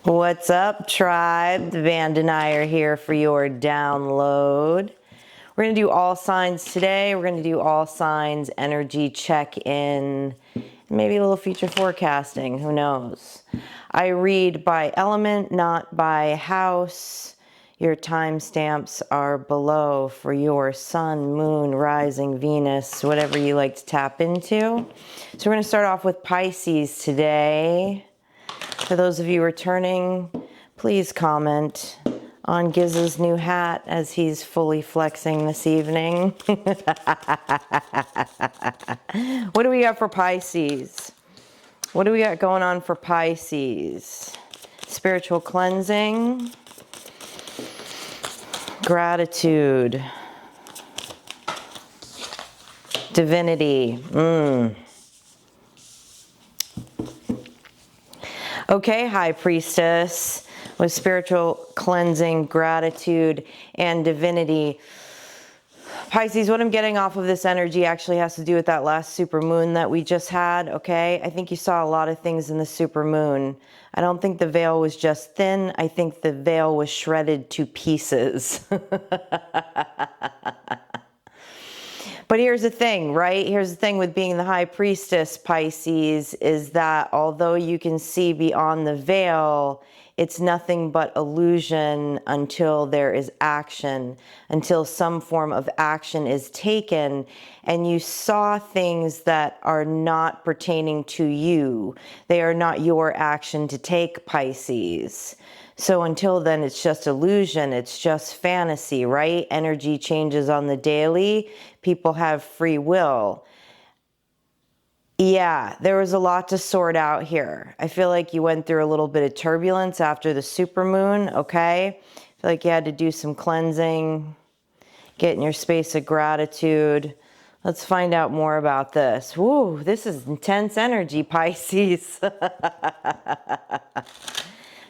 What's up, tribe? Van Denier here for your download. We're going to do all signs today. We're going to do all signs, energy check-in, maybe a little future forecasting. Who knows? I read by element, not by house. Your timestamps are below for your sun, moon, rising, Venus, whatever you like to tap into. So we're going to start off with Pisces today. For those of you returning, please comment on Giz's new hat as he's fully flexing this evening. What do we got for Pisces? What do we got going on for Pisces? Spiritual cleansing, gratitude, divinity. Okay, High Priestess, with spiritual cleansing, gratitude, and divinity. Pisces, what I'm getting off of this energy actually has to do with that last super moon that we just had, okay? I think you saw a lot of things in the super moon. I don't think the veil was just thin. I think the veil was shredded to pieces. But here's the thing, right? Here's the thing with being the High Priestess, Pisces, is that although you can see beyond the veil, it's nothing but illusion until there is action, until some form of action is taken, and you saw things that are not pertaining to you. They are not your action to take, Pisces. So until then, it's just illusion. It's just fantasy, right? Energy changes on the daily. People have free will. Yeah, there was a lot to sort out here. I feel like you went through a little bit of turbulence after the supermoon, okay? I feel like you had to do some cleansing, get in your space of gratitude. Let's find out more about this. Woo, this is intense energy, Pisces.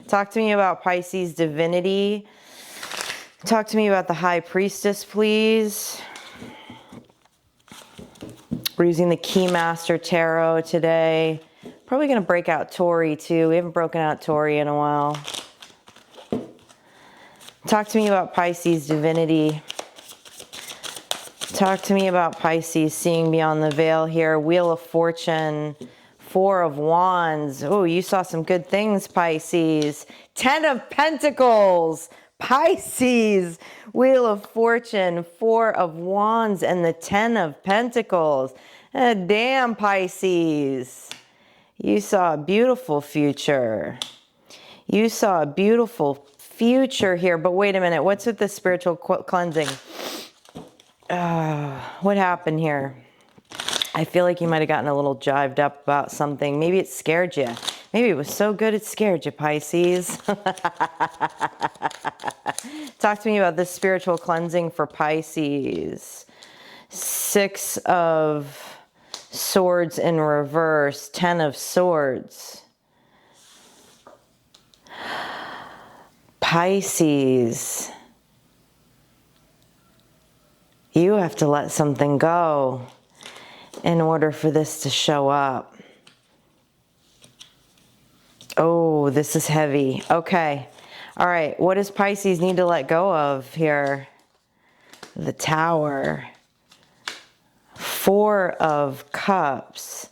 Talk to me about Pisces divinity. Talk to me about the High Priestess, please. We're using the Keymaster Tarot today. Probably going to break out Tori too. We haven't broken out Tori in a while. Talk to me about Pisces divinity. Talk to me about Pisces seeing beyond the veil here. Wheel of Fortune. Four of Wands. Oh, you saw some good things, Pisces. Ten of Pentacles. Pisces. Wheel of Fortune. Four of Wands and the Ten of Pentacles. Damn, Pisces. You saw a beautiful future. You saw a beautiful future here. But wait a minute. What's with the spiritual cleansing? What happened here? I feel like you might have gotten a little jived up about something. Maybe it scared you. Maybe it was so good it scared you, Pisces. Talk to me about this spiritual cleansing for Pisces. Six of Swords in reverse. Ten of Swords. Pisces. You have to let something go in order for this to show up. Oh, this is heavy. Okay. All right. What does Pisces need to let go of here? The Tower. Four of Cups.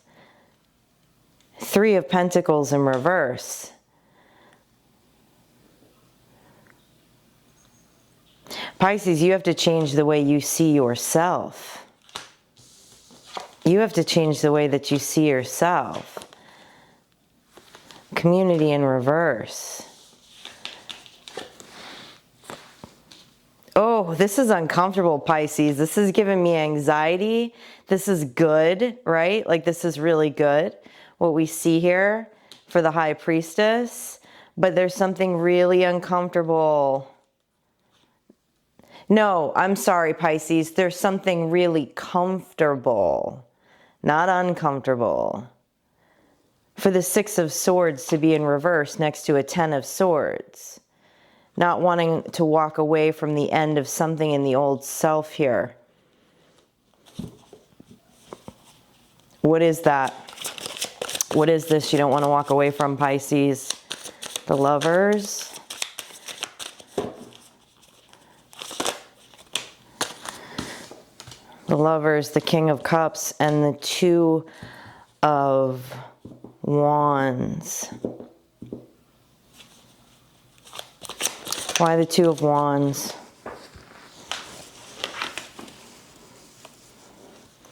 Three of Pentacles in reverse. Pisces, you have to change the way you see yourself. You have to change the way that you see yourself. Community in reverse. Oh, this is uncomfortable, Pisces. This is giving me anxiety. This is good, right? Like this is really good, what we see here for the High Priestess. But there's something really uncomfortable. No, I'm sorry, Pisces. There's something really comfortable. Not uncomfortable. For the Six of Swords to be in reverse next to a Ten of Swords. Not wanting to walk away from the end of something in the old self here. What is that? What is this you don't want to walk away from, Pisces? the Lovers, the King of Cups, and the Two of Wands. Why the Two of Wands?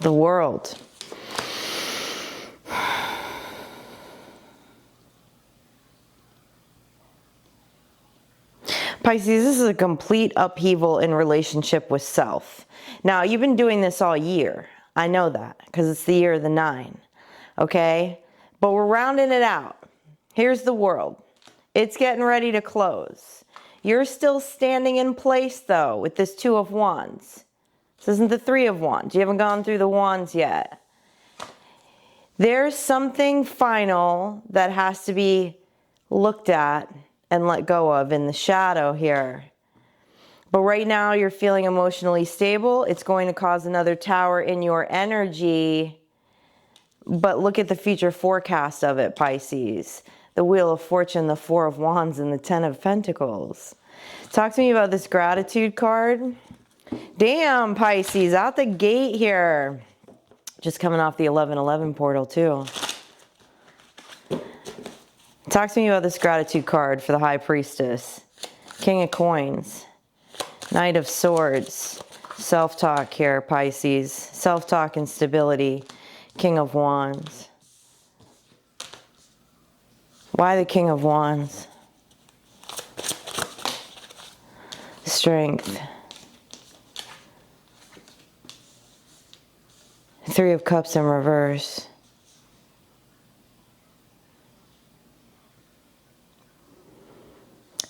The World. Pisces, this is a complete upheaval in relationship with self. Now, you've been doing this all year. I know that because it's the year of the 9. Okay? But we're rounding it out. Here's the World. It's getting ready to close. You're still standing in place, though, with this Two of Wands. This isn't the Three of Wands. You haven't gone through the Wands yet. There's something final that has to be looked at and let go of in the shadow here. But right now you're feeling emotionally stable. It's going to cause another tower in your energy. But look at the future forecast of it, Pisces. The Wheel of Fortune, the Four of Wands, and the Ten of Pentacles. Talk to me about this gratitude card. Damn, Pisces, out the gate here. Just coming off the 1111 portal, too. Talk to me about this gratitude card for the High Priestess. King of Coins. Knight of Swords. Self-talk here, Pisces. Self-talk and stability. King of Wands. Why the King of Wands? Strength. Three of Cups in reverse.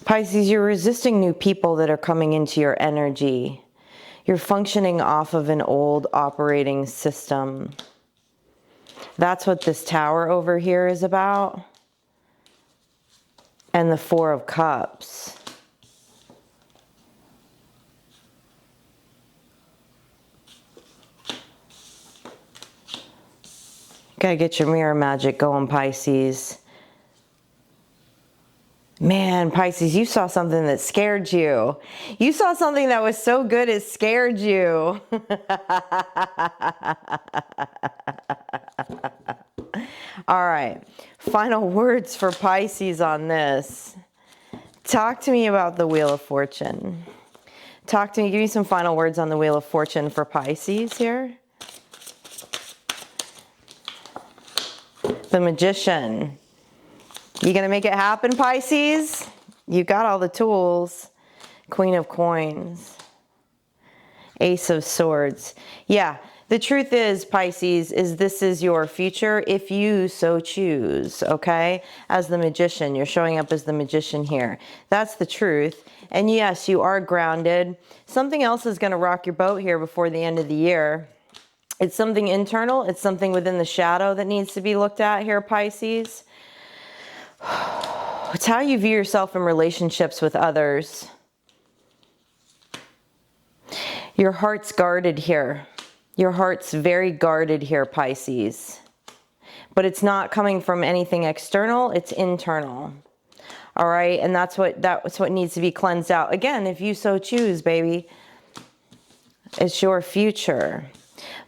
Pisces, you're resisting new people that are coming into your energy. You're functioning off of an old operating system. That's what this tower over here is about. And the Four of Cups. Gotta get your mirror magic going, Pisces. Man, Pisces, you saw something that scared you. You saw something that was so good it scared you. All right, final words for Pisces on this. Talk to me about the Wheel of Fortune. Talk to me, give me some final words on the Wheel of Fortune for Pisces here. The Magician. You gonna make it happen, Pisces? You got all the tools. Queen of Coins. Ace of Swords. Yeah, the truth is, Pisces, is this is your future if you so choose, okay? As the Magician, you're showing up as the Magician here. That's the truth. And yes, you are grounded. Something else is gonna rock your boat here before the end of the year. It's something internal. It's something within the shadow that needs to be looked at here, Pisces. It's how you view yourself in relationships with others. Your heart's guarded here. Your heart's very guarded here, Pisces. But it's not coming from anything external, it's internal. All right, and that's what needs to be cleansed out. Again, if you so choose, baby. It's your future.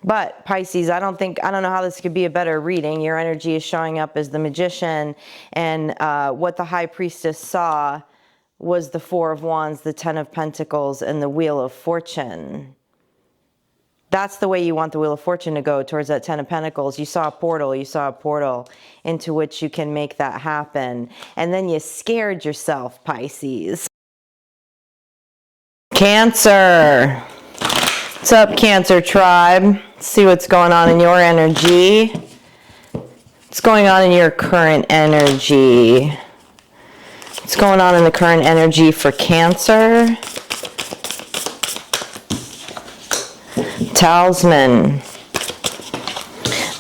But Pisces, I don't know how this could be a better reading. Your energy is showing up as the Magician, and what the High Priestess saw was the Four of Wands, the Ten of Pentacles, and the Wheel of Fortune. That's the way you want the Wheel of Fortune to go, towards that Ten of Pentacles. You saw a portal into which you can make that happen. And then you scared yourself, Pisces. Cancer. What's up, Cancer tribe? Let's see what's going on in your energy. What's going on in your current energy? What's going on in the current energy for Cancer? Talisman.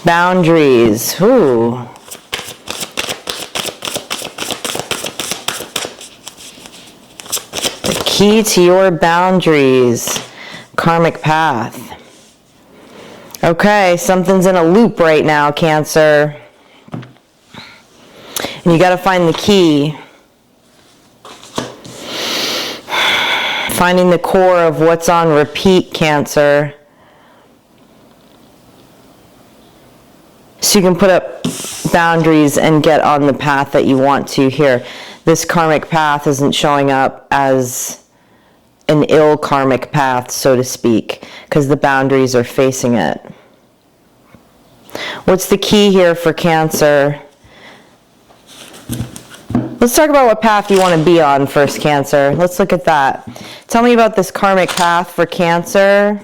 Boundaries. Ooh. The key to your boundaries. Karmic path. Okay, something's in a loop right now, Cancer. And you got to find the key. Finding the core of what's on repeat, Cancer. So you can put up boundaries and get on the path that you want to here. This karmic path isn't showing up as an ill karmic path, so to speak, because the boundaries are facing it. What's the key here for Cancer? Let's talk about what path you want to be on first, Cancer. Let's look at that. Tell me about this karmic path for Cancer.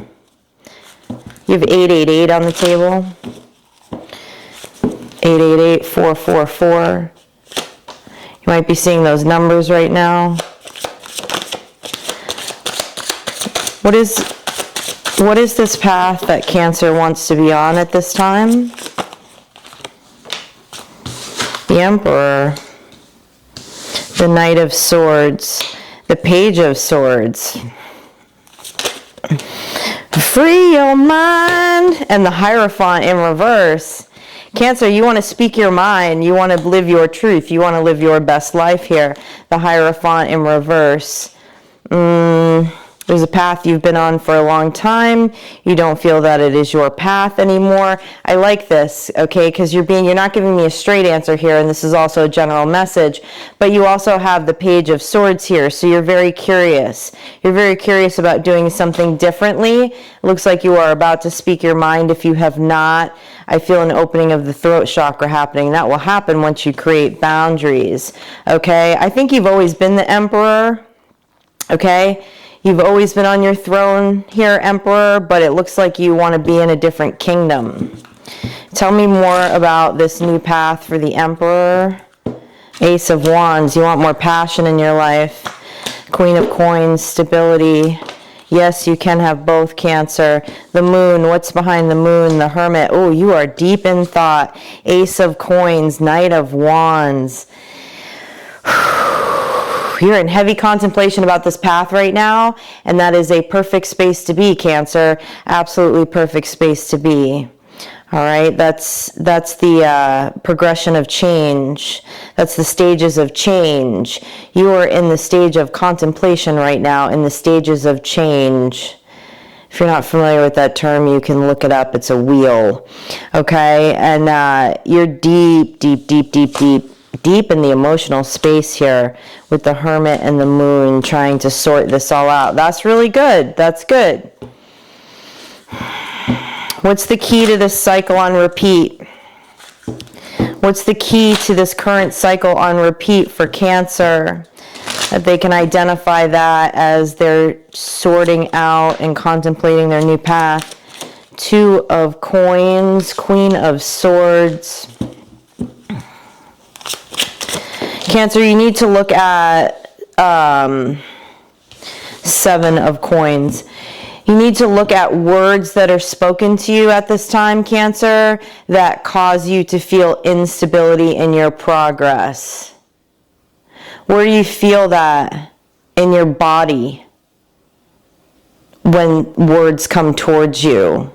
You have 888 on the table. 888, 444. You might be seeing those numbers right now. What is this path that Cancer wants to be on at this time? The Emperor, the Knight of Swords, the Page of Swords. Free your mind, and the Hierophant in reverse. Cancer, you want to speak your mind. You want to live your truth. You want to live your best life here. The Hierophant in reverse. There's a path you've been on for a long time. You don't feel that it is your path anymore. I like this, okay, because you're not giving me a straight answer here, and this is also a general message, but you also have the Page of Swords here, so you're very curious. You're very curious about doing something differently. It looks like you are about to speak your mind. If you have not, I feel an opening of the throat chakra happening. That will happen once you create boundaries, okay? I think you've always been the Emperor, okay? You've always been on your throne here, Emperor, but it looks like you want to be in a different kingdom. Tell me more about this new path for the Emperor. Ace of Wands, you want more passion in your life. Queen of Coins, stability. Yes, you can have both, Cancer. The Moon, what's behind the Moon? The Hermit. Oh, you are deep in thought. Ace of Coins, Knight of Wands. You're in heavy contemplation about this path right now, and that is a perfect space to be, Cancer. Absolutely perfect space to be. All right, that's the progression of change. That's the stages of change. You are in the stage of contemplation right now, in the stages of change. If you're not familiar with that term, you can look it up. It's a wheel, okay? And you're deep in the emotional space here with the Hermit and the Moon trying to sort this all out. That's really good. That's good. What's the key to this cycle on repeat? What's the key to this current cycle on repeat for Cancer? That they can identify that as they're sorting out and contemplating their new path. Two of Coins, Queen of Swords. Cancer, you need to look at Seven of Coins. You need to look at words that are spoken to you at this time, Cancer, that cause you to feel instability in your progress. Where do you feel that in your body when words come towards you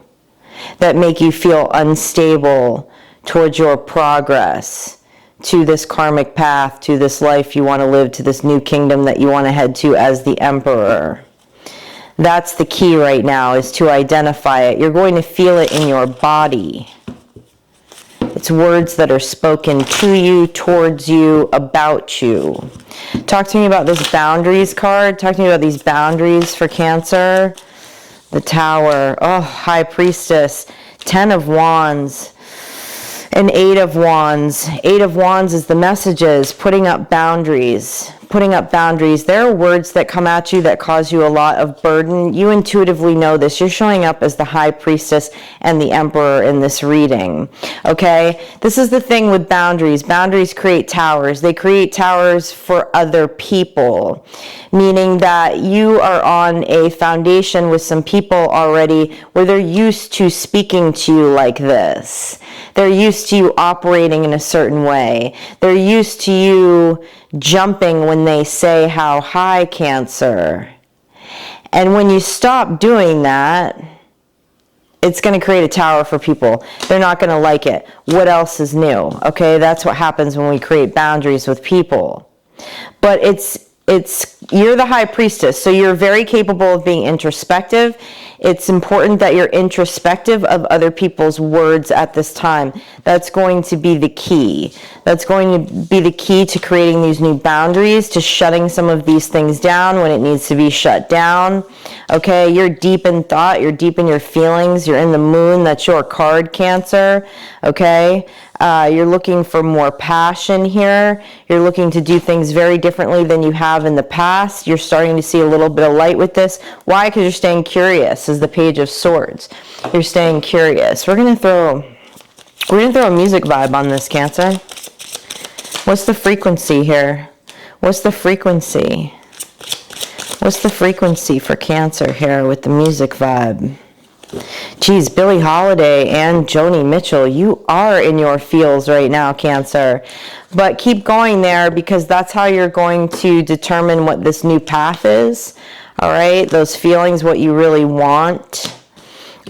that make you feel unstable towards your progress? To this karmic path, to this life you want to live, to this new kingdom that you want to head to as the Emperor. That's the key right now, is to identify it. You're going to feel it in your body. It's words that are spoken to you, towards you, about you. Talk to me about this boundaries card. Talk to me about these boundaries for Cancer. The Tower. Oh, High Priestess. 10 of Wands. And 8 of Wands. 8 of Wands is the messages, putting up boundaries. Putting up boundaries. There are words that come at you that cause you a lot of burden. You intuitively know this. You're showing up as the High Priestess and the Emperor in this reading. Okay? This is the thing with boundaries. Boundaries create towers. They create towers for other people. Meaning that you are on a foundation with some people already where they're used to speaking to you like this. They're used to you operating in a certain way. They're used to you jumping when they say how high, Cancer. And when you stop doing that, it's going to create a tower for people. They're not going to like it. What else is new? Okay, that's what happens when we create boundaries with people. But it's you're the high priestess, so you're very capable of being introspective. It's important that you're introspective of other people's words at this time. That's going to be the key. That's going to be the key to creating these new boundaries, to shutting some of these things down when it needs to be shut down. Okay, you're deep in thought, you're deep in your feelings, you're in the moon, that's your card, Cancer. Okay, you're looking for more passion here. You're looking to do things very differently than you have in the past. You're starting to see a little bit of light with this. Why? Because you're staying curious, is the Page of Swords. You're staying curious. We're gonna throw a music vibe on this, Cancer. What's the frequency here? What's the frequency? What's the frequency for Cancer here with the music vibe? Geez, Billie Holiday and Joni Mitchell, you are in your feels right now, Cancer. But keep going there, because that's how you're going to determine what this new path is. All right, those feelings, what you really want.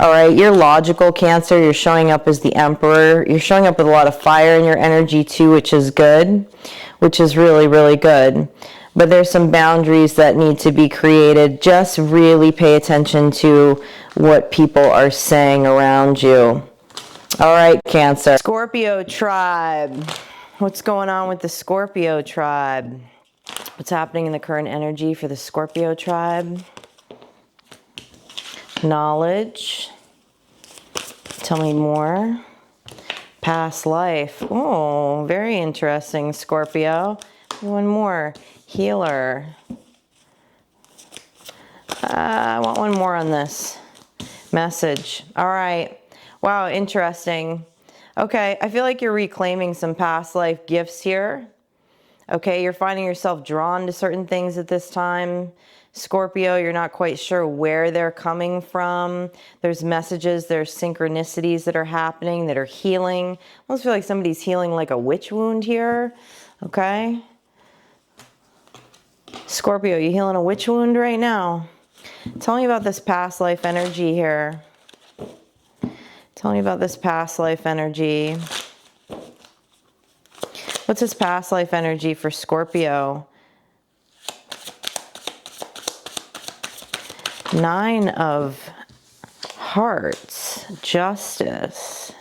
All right, you're logical, Cancer. You're showing up as the Emperor. You're showing up with a lot of fire in your energy too, which is good, which is really, really good. But there's some boundaries that need to be created. Just really pay attention to what people are saying around you. All right, Cancer. Scorpio tribe. What's going on with the Scorpio tribe? What's happening in the current energy for the Scorpio tribe? Knowledge. Tell me more. Past life. Oh, very interesting, Scorpio. One more. Healer. I want one more on this. Message. All right. Wow, interesting. Okay, I feel like you're reclaiming some past life gifts here. Okay, you're finding yourself drawn to certain things at this time. Scorpio, you're not quite sure where they're coming from. There's messages, there's synchronicities that are happening, that are healing. I almost feel like somebody's healing like a witch wound here. Okay. Scorpio, you healing a witch wound right now? Tell me about this past life energy here. Tell me about this past life energy. What's this past life energy for Scorpio? Nine of Hearts, Justice.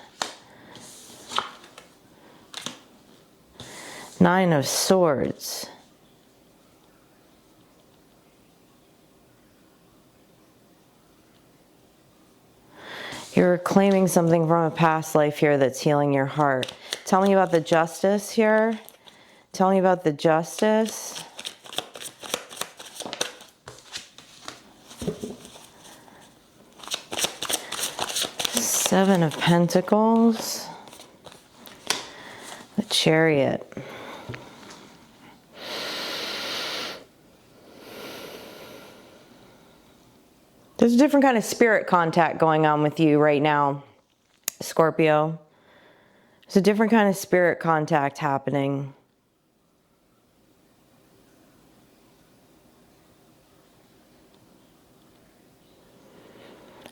Nine of Swords. You're claiming something from a past life here that's healing your heart. Tell me about the Justice here. Tell me about the Justice. Seven of Pentacles. The Chariot. There's a different kind of spirit contact going on with you right now, Scorpio. There's a different kind of spirit contact happening.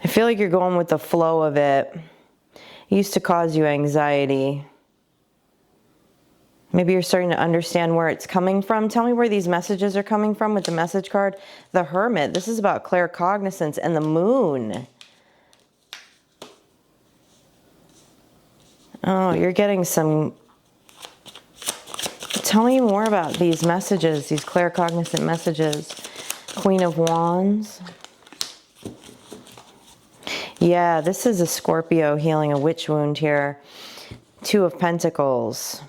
I feel like you're going with the flow of it. It used to cause you anxiety. Maybe you're starting to understand where it's coming from. Tell me where these messages are coming from with the message card. The Hermit. This is about claircognizance and the Moon. Oh, you're getting some... Tell me more about these messages, these claircognizant messages. Queen of Wands. Yeah, this is a Scorpio healing a witch wound here. Two of Pentacles.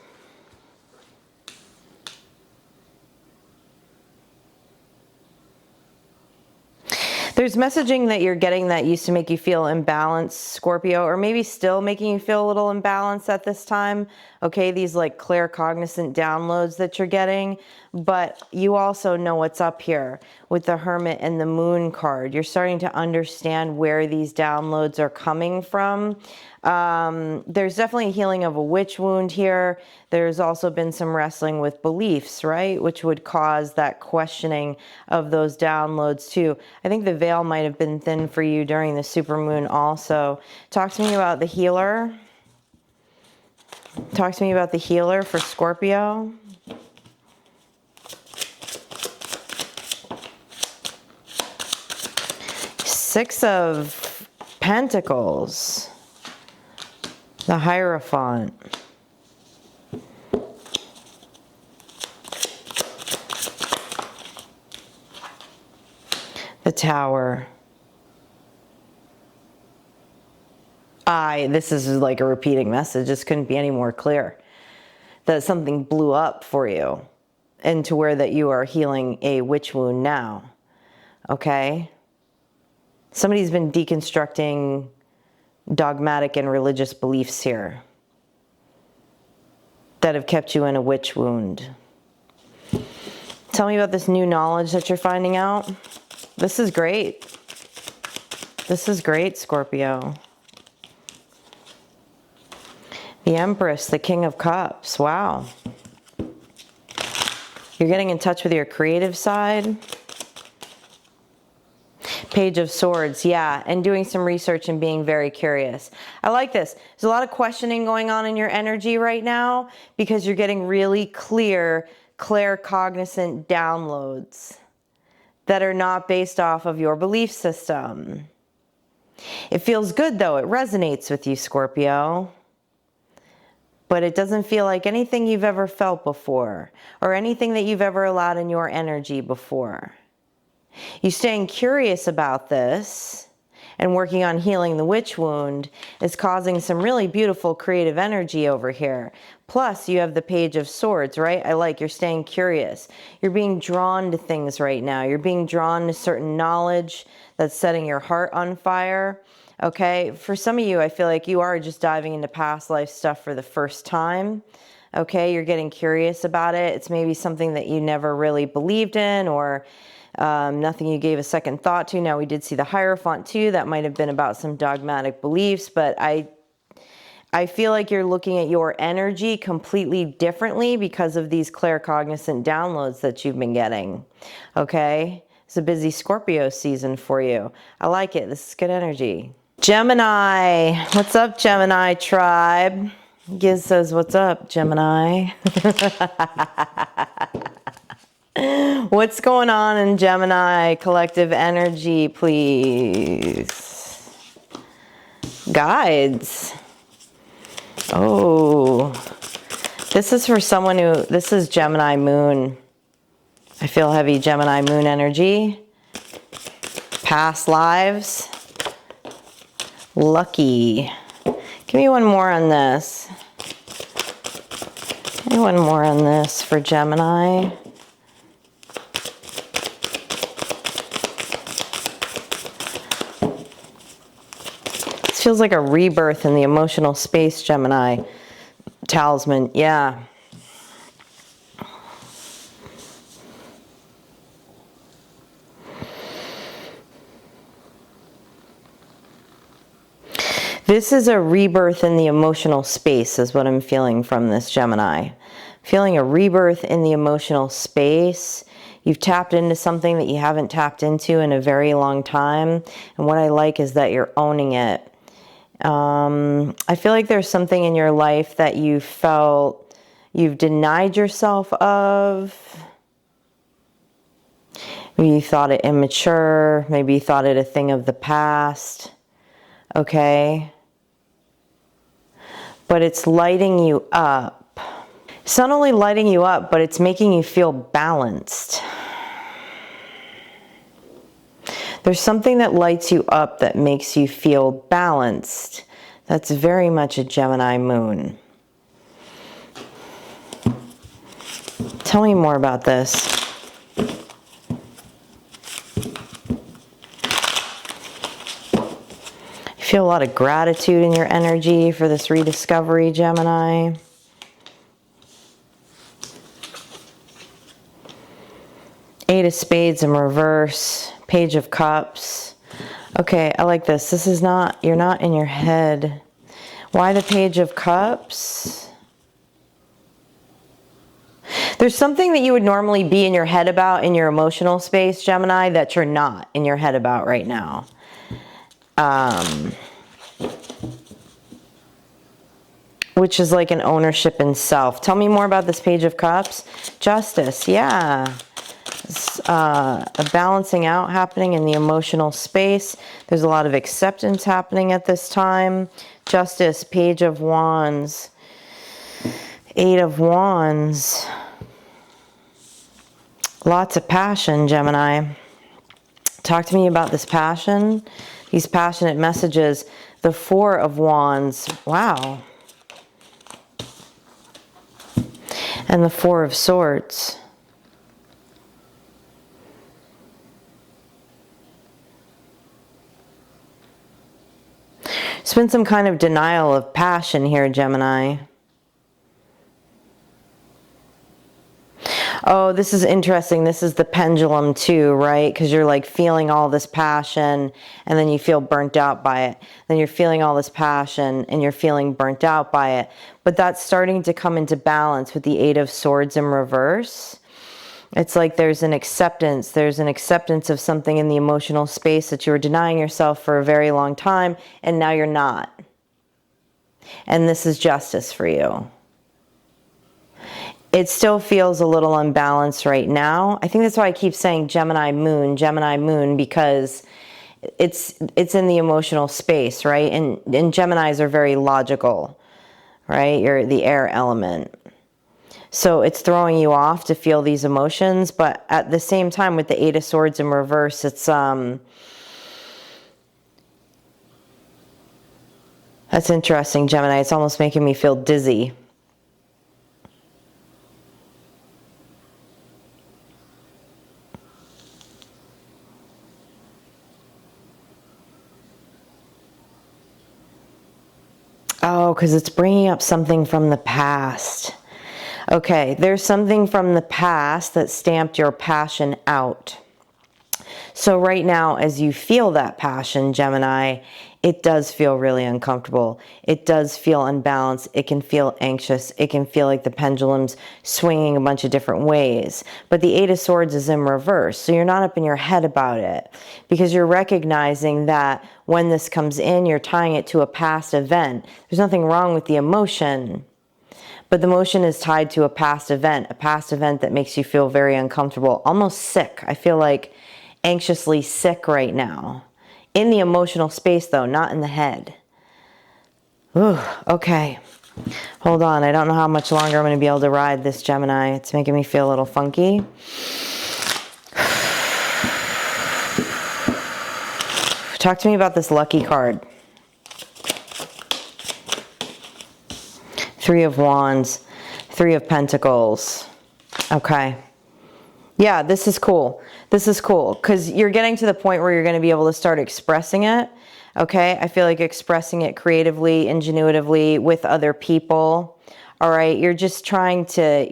There's messaging that you're getting that used to make you feel imbalanced, Scorpio, or maybe still making you feel a little imbalanced at this time. Okay, these like claircognizant downloads that you're getting, but you also know what's up here with the Hermit and the Moon card. You're starting to understand where these downloads are coming from. There's definitely a healing of a witch wound here. There's also been some wrestling with beliefs, right? Which would cause that questioning of those downloads too. I think the veil might have been thin for you during the supermoon also. Talk to me about the healer. Talk to me about the healer for Scorpio. Six of Pentacles. The Hierophant. The Tower. This is like a repeating message. This couldn't be any more clear. That something blew up for you into where that you are healing a witch wound now. Okay? Somebody's been deconstructing dogmatic and religious beliefs here that have kept you in a witch wound. Tell me about this new knowledge that you're finding out. This is great. This is great, Scorpio. The Empress, the King of Cups. Wow. You're getting in touch with your creative side. Page of Swords, yeah, and doing some research and being very curious. I like this. There's a lot of questioning going on in your energy right now because you're getting really clear, claircognizant downloads that are not based off of your belief system. It feels good though. It resonates with you, Scorpio. But it doesn't feel like anything you've ever felt before or anything that you've ever allowed in your energy before. You staying curious about this and working on healing the witch wound is causing some really beautiful creative energy over here. Plus, you have the Page of Swords, right? I like you're staying curious. You're being drawn to things right now. You're being drawn to certain knowledge that's setting your heart on fire. Okay, for some of you, I feel like you are just diving into past life stuff for the first time. Okay, you're getting curious about it. It's maybe something that you never really believed in or nothing you gave a second thought to. Now, we did see the Hierophant too. That might have been about some dogmatic beliefs, but I feel like you're looking at your energy completely differently because of these claircognizant downloads that you've been getting. Okay, it's a busy Scorpio season for you. I like it. This is good energy. Gemini. What's up, Gemini tribe? Giz says, what's up, Gemini? What's going on in Gemini collective energy, please? Guides. Oh, this is for someone who, this is Gemini moon. I feel heavy Gemini moon energy. Past lives. Lucky. Give me one more on this. Give me one more on this for Gemini. This feels like a rebirth in the emotional space, Gemini. Talisman, yeah. This is a rebirth in the emotional space is what I'm feeling from this Gemini. Feeling a rebirth in the emotional space. You've tapped into something that you haven't tapped into in a very long time. And what I like is that you're owning it. I feel like there's something in your life that you felt you've denied yourself of. Maybe you thought it immature. Maybe you thought it a thing of the past. Okay? But it's lighting you up. It's not only lighting you up, but it's making you feel balanced. There's something that lights you up that makes you feel balanced. That's very much a Gemini moon. Tell me more about this. You feel a lot of gratitude in your energy for this rediscovery, Gemini. Eight of Spades in reverse. Page of Cups. Okay, I like this. This is not, you're not in your head. Why the Page of Cups? There's something that you would normally be in your head about in your emotional space, Gemini, that you're not in your head about right now. Which is like an ownership in self. Tell me more about this Page of Cups. Justice, yeah. A balancing out happening in the emotional space. There's a lot of acceptance happening at this time. Justice, Page of Wands, Eight of Wands. Lots of passion, Gemini. Talk to me about this passion, these passionate messages. The Four of Wands. Wow. And the Four of Swords. There's been some kind of denial of passion here, Gemini. Oh, this is interesting. This is the pendulum too, right? Because you're like feeling all this passion and then you feel burnt out by it. Then you're feeling all this passion and you're feeling burnt out by it. But that's starting to come into balance with the Eight of Swords in reverse. It's like there's an acceptance. There's an acceptance of something in the emotional space that you were denying yourself for a very long time, and now you're not. And this is justice for you. It still feels a little unbalanced right now. I think that's why I keep saying Gemini moon, because it's in the emotional space, right? And Geminis are very logical, right? You're the air element. So it's throwing you off to feel these emotions, but at the same time with the Eight of Swords in reverse, it's that's interesting, Gemini. It's almost making me feel dizzy. Oh, because it's bringing up something from the past. Okay, there's something from the past that stamped your passion out. So right now, as you feel that passion, Gemini, it does feel really uncomfortable. It does feel unbalanced. It can feel anxious. It can feel like the pendulum's swinging a bunch of different ways. But the Eight of Swords is in reverse, so you're not up in your head about it because you're recognizing that when this comes in, you're tying it to a past event. There's nothing wrong with the emotion. But the emotion is tied to a past event that makes you feel very uncomfortable, almost sick. I feel like anxiously sick right now. In the emotional space though, not in the head. Ooh, okay. Hold on, I don't know how much longer I'm going to be able to ride this, Gemini. It's making me feel a little funky. Talk to me about this lucky card. Three of Wands, Three of Pentacles. Okay. Yeah, this is cool. This is cool because you're getting to the point where you're going to be able to start expressing it. Okay. I feel like expressing it creatively, ingenuitively with other people. All right. You're having to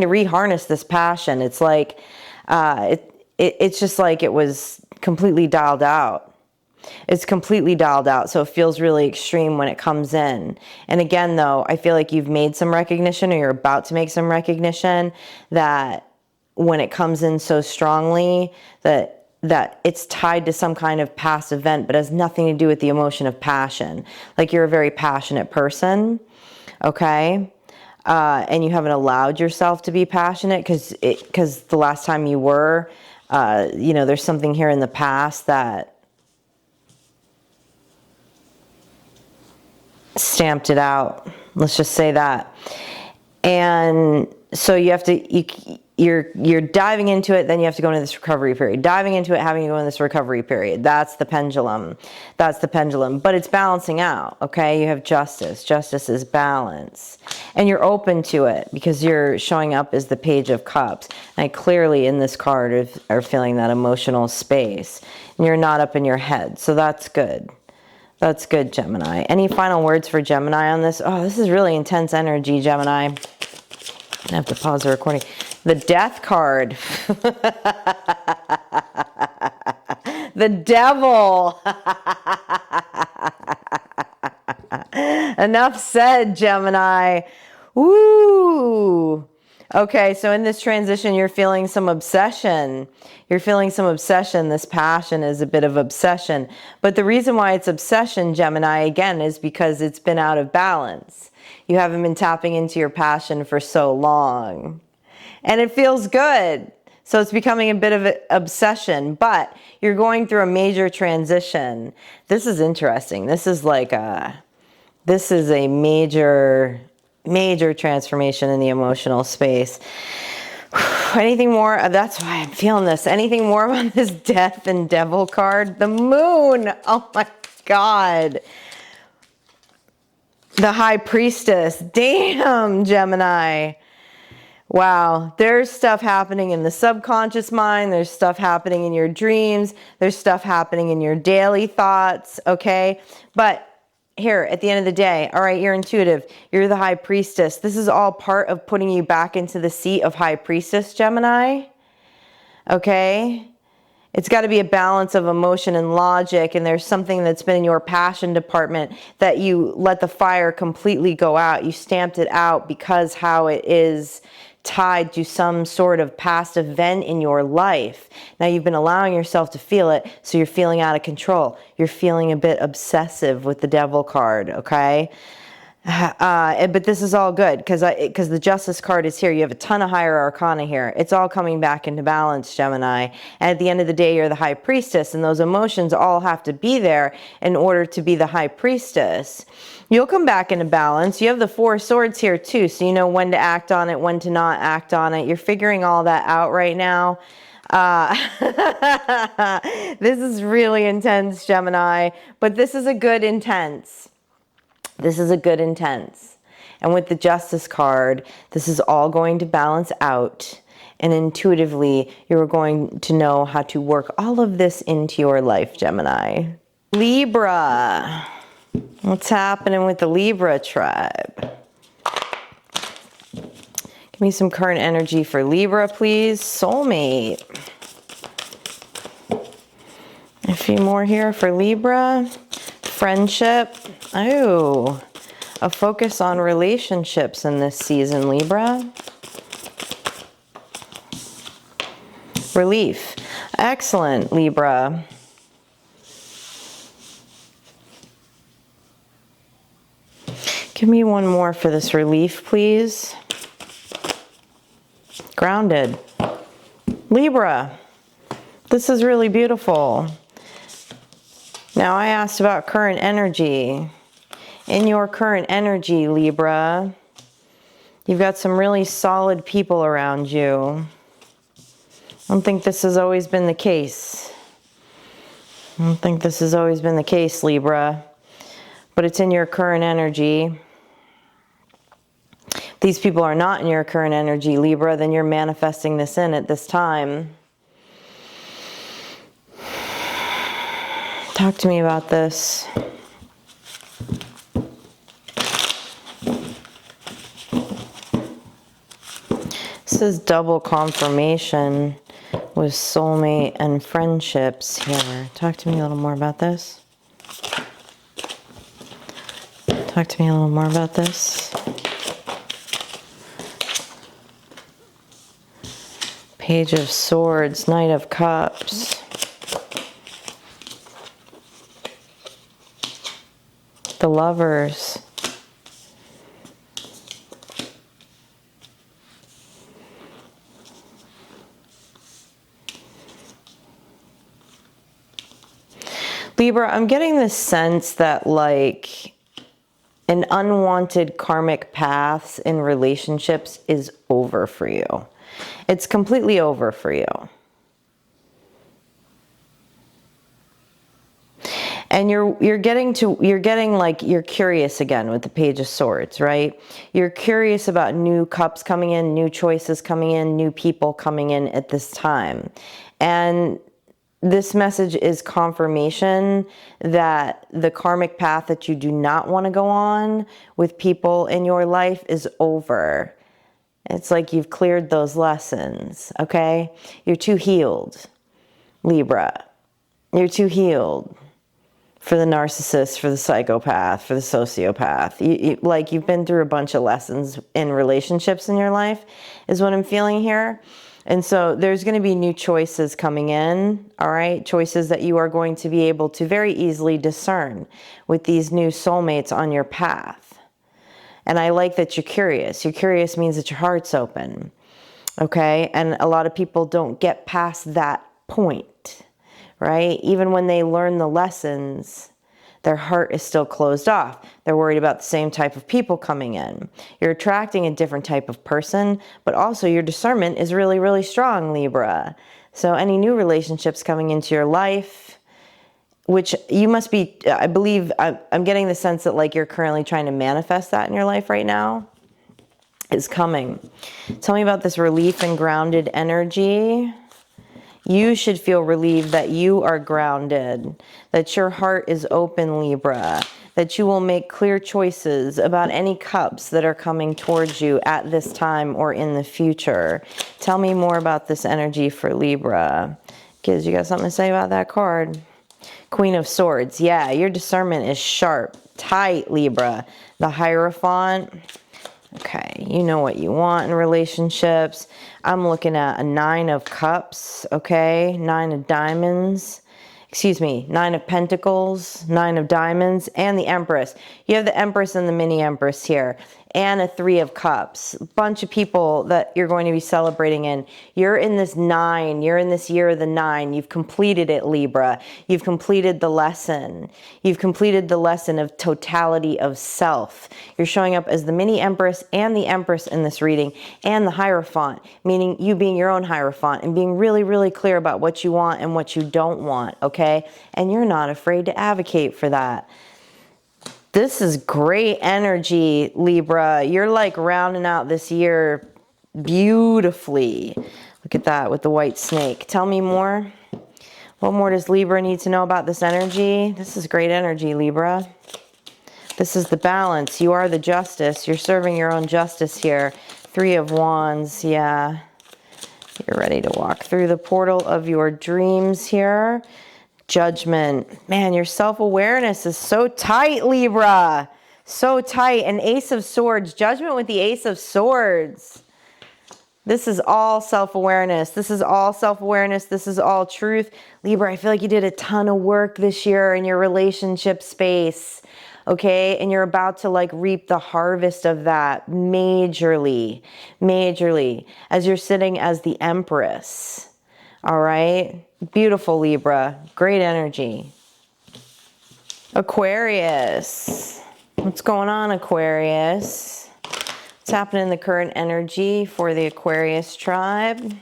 reharness this passion. It's like, it's just like it was completely dialed out. It's completely dialed out, so it feels really extreme when it comes in. And again, though, I feel like you've made some recognition or you're about to make some recognition that when it comes in so strongly that it's tied to some kind of past event, but has nothing to do with the emotion of passion. Like you're a very passionate person, okay? And you haven't allowed yourself to be passionate because the last time you were, there's something here in the past that stamped it out. Let's just say that. And so you have to, you're diving into it, then you have to go into this recovery period. Diving into it, having to go in this recovery period. That's the pendulum. That's the pendulum. But it's balancing out, okay? You have justice. Justice is balance. And you're open to it because you're showing up as the Page of Cups. And I clearly in this card are feeling that emotional space. And you're not up in your head. So that's good. That's good, Gemini. Any final words for Gemini on this? Oh, this is really intense energy, Gemini. I have to pause the recording. The Death card. The Devil. Enough said, Gemini. Woo! Okay, so in this transition, you're feeling some obsession. You're feeling some obsession. This passion is a bit of obsession. But the reason why it's obsession, Gemini, again, is because it's been out of balance. You haven't been tapping into your passion for so long. And it feels good. So it's becoming a bit of an obsession, but you're going through a major transition. This is interesting. This is like this is a major transformation in the emotional space. Anything more? That's why I'm feeling this. Anything more on this death and devil card? The moon. Oh my God. The high priestess. Damn, Gemini. Wow. There's stuff happening in the subconscious mind. There's stuff happening in your dreams. There's stuff happening in your daily thoughts. Okay. But here, at the end of the day, all right, you're intuitive. You're the high priestess. This is all part of putting you back into the seat of high priestess, Gemini. Okay? It's got to be a balance of emotion and logic, and there's something that's been in your passion department that you let the fire completely go out. You stamped it out because how it is tied to some sort of past event in your life. Now you've been allowing yourself to feel it, so you're feeling out of control. You're feeling a bit obsessive with the devil card, okay? But this is all good because the Justice card is here. You have a ton of higher arcana here. It's all coming back into balance, Gemini. And at the end of the day, you're the high priestess, and those emotions all have to be there in order to be the high priestess. You'll come back into balance. You have the Four of Swords here too, so you know when to act on it, when to not act on it. You're figuring all that out right now. This is really intense, Gemini, but this is a good intense. This is a good intense. And with the Justice card, this is all going to balance out. And intuitively, you're going to know how to work all of this into your life, Gemini. Libra. What's happening with the Libra tribe? Give me some current energy for Libra, please. Soulmate. A few more here for Libra. Friendship. Oh, a focus on relationships in this season, Libra. Relief. Excellent, Libra. Give me one more for this relief, please. Grounded. Libra. This is really beautiful. Now, I asked about current energy. In your current energy, Libra, you've got some really solid people around you. I don't think this has always been the case. I don't think this has always been the case, Libra. But it's in your current energy. If these people are not in your current energy, Libra, then you're manifesting this in at this time. Talk to me about this. This is double confirmation with soulmate and friendships here. Talk to me a little more about this. Talk to me a little more about this. Page of Swords, Knight of Cups. The Lovers. Libra, I'm getting this sense that like an unwanted karmic paths in relationships is over for you. It's completely over for you. And you're getting like, you're curious again with the Page of Swords, right? You're curious about new cups coming in, new choices coming in, new people coming in at this time. And this message is confirmation that the karmic path that you do not want to go on with people in your life is over. It's like you've cleared those lessons, okay? You're too healed, Libra. You're too healed for the narcissist, for the psychopath, for the sociopath. You've been through a bunch of lessons in relationships in your life, is what I'm feeling here. And so there's going to be new choices coming in, all right? Choices that you are going to be able to very easily discern with these new soulmates on your path. And I like that you're curious. You're curious means that your heart's open. Okay, and a lot of people don't get past that point, right? Even when they learn the lessons, their heart is still closed off. They're worried about the same type of people coming in. You're attracting a different type of person, but also your discernment is really, really strong, Libra. So any new relationships coming into your life, which you must be, I believe, I'm getting the sense that like you're currently trying to manifest that in your life right now, is coming. Tell me about this relief and grounded energy. You should feel relieved that you are grounded, that your heart is open, Libra, that you will make clear choices about any cups that are coming towards you at this time or in the future. Tell me more about this energy for Libra. Kids, you got something to say about that card? Queen of Swords. Yeah, your discernment is sharp, tight, Libra. The Hierophant. Okay, you know what you want in relationships. I'm looking at a 9 of Cups, okay? 9 of Diamonds. Excuse me, 9 of Pentacles, 9 of Diamonds, and the Empress. You have the Empress and the Mini Empress here. And a 3 of Cups. A bunch of people that you're going to be celebrating in. You're in this 9. You're in this year of the 9. You've completed it, Libra. You've completed the lesson. You've completed the lesson of totality of self. You're showing up as the Mini Empress and the Empress in this reading, and the Hierophant, meaning you being your own Hierophant and being really, really clear about what you want and what you don't want, okay? And you're not afraid to advocate for that. This is great energy, Libra. You're like rounding out this year beautifully. Look at that with the white snake. Tell me more. What more does Libra need to know about this energy? This is great energy, Libra. This is the balance. You are the justice. You're serving your own justice here. 3 of Wands, yeah. You're ready to walk through the portal of your dreams here. Judgment. Man, your self-awareness is so tight, Libra. So tight. An Ace of Swords. Judgment with the Ace of Swords. This is all self-awareness. This is all self-awareness. This is all truth. Libra, I feel like you did a ton of work this year in your relationship space. Okay, and you're about to like reap the harvest of that majorly, as you're sitting as the Empress. All right, beautiful, Libra, great energy. Aquarius, what's going on, Aquarius? What's happening in the current energy for the Aquarius tribe?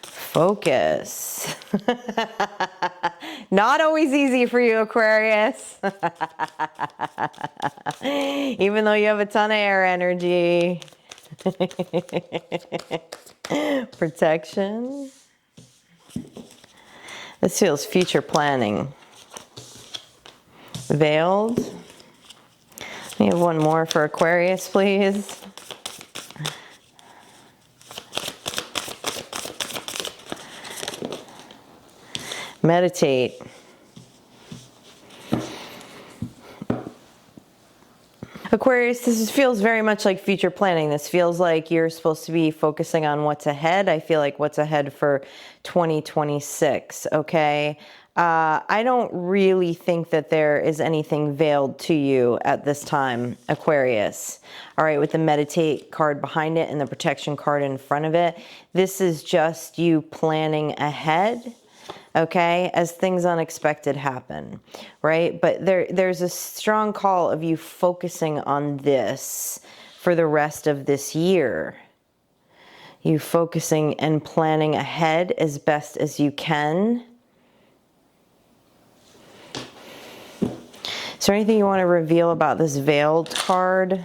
Focus. Not always easy for you, Aquarius. Even though you have a ton of air energy. Protection. This feels future planning. Veiled. We have one more for Aquarius, please. Meditate. Aquarius, this feels very much like future planning. This feels like you're supposed to be focusing on what's ahead. I feel like what's ahead for 2026, okay? I don't really think that there is anything veiled to you at this time, Aquarius. All right, with the meditate card behind it and the protection card in front of it, this is just you planning ahead. Okay, as things unexpected happen, right? But there's a strong call of you focusing on this for the rest of this year. You focusing and planning ahead as best as you can. Is there anything you want to reveal about this veiled card?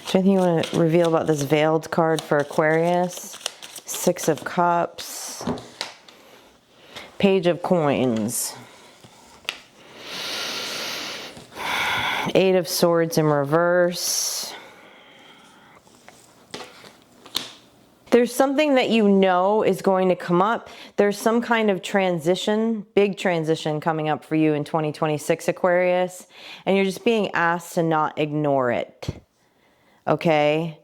Is there anything you want to reveal about this veiled card for Aquarius? 6 of Cups. Page of Coins. 8 of Swords in reverse. There's something that you know is going to come up. There's some kind of transition, big transition coming up for you in 2026, Aquarius. And you're just being asked to not ignore it. Okay?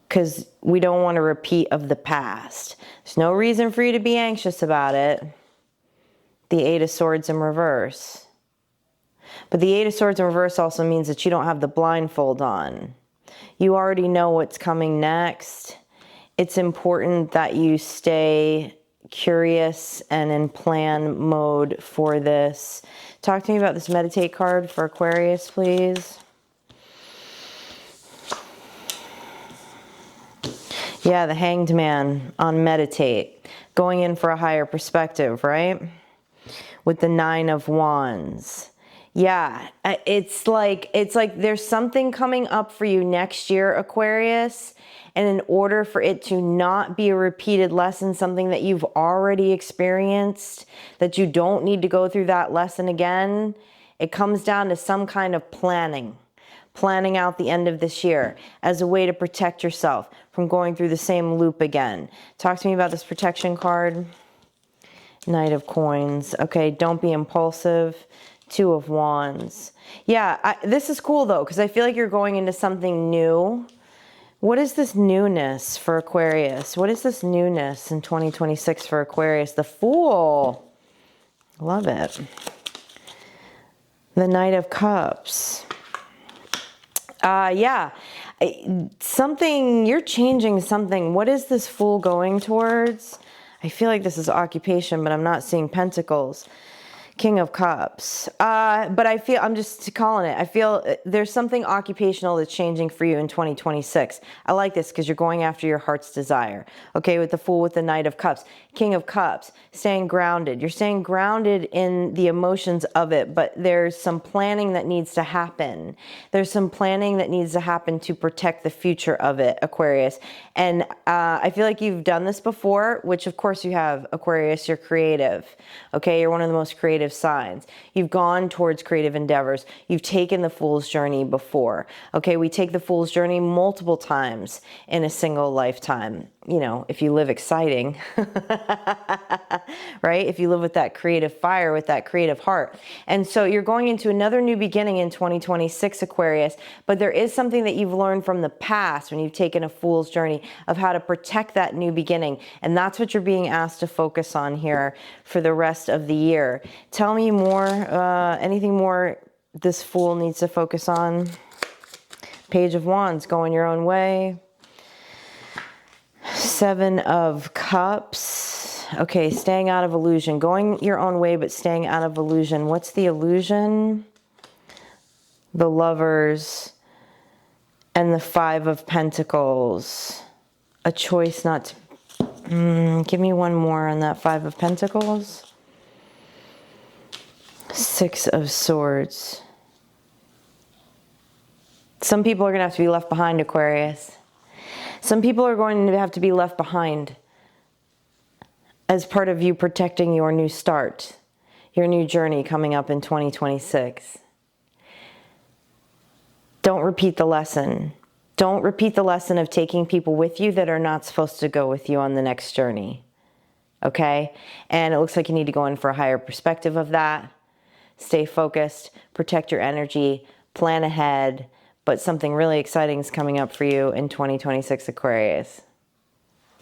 Because we don't want a repeat of the past. There's no reason for you to be anxious about it. The 8 of Swords in reverse. But the Eight of Swords in reverse also means that you don't have the blindfold on. You already know what's coming next. It's important that you stay curious and in plan mode for this. Talk to me about this meditate card for Aquarius, please. Yeah, the Hanged Man on meditate. Going in for a higher perspective, right? With the Nine of Wands. Yeah, it's like there's something coming up for you next year, Aquarius. And in order for it to not be a repeated lesson, something that you've already experienced, that you don't need to go through that lesson again, it comes down to some kind of planning out the end of this year as a way to protect yourself from going through the same loop again. Talk to me about this protection card. Knight of Coins. Okay, don't be impulsive. Two of Wands. Yeah, this is cool though, because I feel like you're going into something new. What is this newness for Aquarius? What is this newness in 2026 for Aquarius? The Fool. Love it. The Knight of Cups. Yeah, something, you're changing something. What is this Fool going towards? I feel like this is occupation, but I'm not seeing pentacles. King of Cups. But I feel, I'm just calling it, I feel there's something occupational that's changing for you in 2026. I like this because you're going after your heart's desire. Okay, with the Fool, with the Knight of Cups. King of Cups, staying grounded. You're staying grounded in the emotions of it, but there's some planning that needs to happen. There's some planning that needs to happen to protect the future of it, Aquarius. And I feel like you've done this before, which of course you have, Aquarius. You're creative. Okay, you're one of the most creative signs. You've gone towards creative endeavors. You've taken the Fool's journey before. Okay, we take the Fool's journey multiple times in a single lifetime. You know, if you live exciting, right? If you live with that creative fire, with that creative heart. And so you're going into another new beginning in 2026, Aquarius, but there is something that you've learned from the past when you've taken a Fool's journey of how to protect that new beginning. And that's what you're being asked to focus on here for the rest of the year. Tell me more, anything more this Fool needs to focus on? Page of Wands, going your own way. Seven of Cups. Okay, staying out of illusion. Going your own way, but staying out of illusion. What's the illusion? The Lovers and the Five of Pentacles. A choice not to... give me one more on that Five of Pentacles. Six of Swords. Some people are going to have to be left behind, Aquarius. Some people are going to have to be left behind as part of you protecting your new start, your new journey coming up in 2026. Don't repeat the lesson. Don't repeat the lesson of taking people with you that are not supposed to go with you on the next journey. Okay? And it looks like you need to go in for a higher perspective of that. Stay focused, protect your energy, plan ahead. But something really exciting is coming up for you in 2026, Aquarius.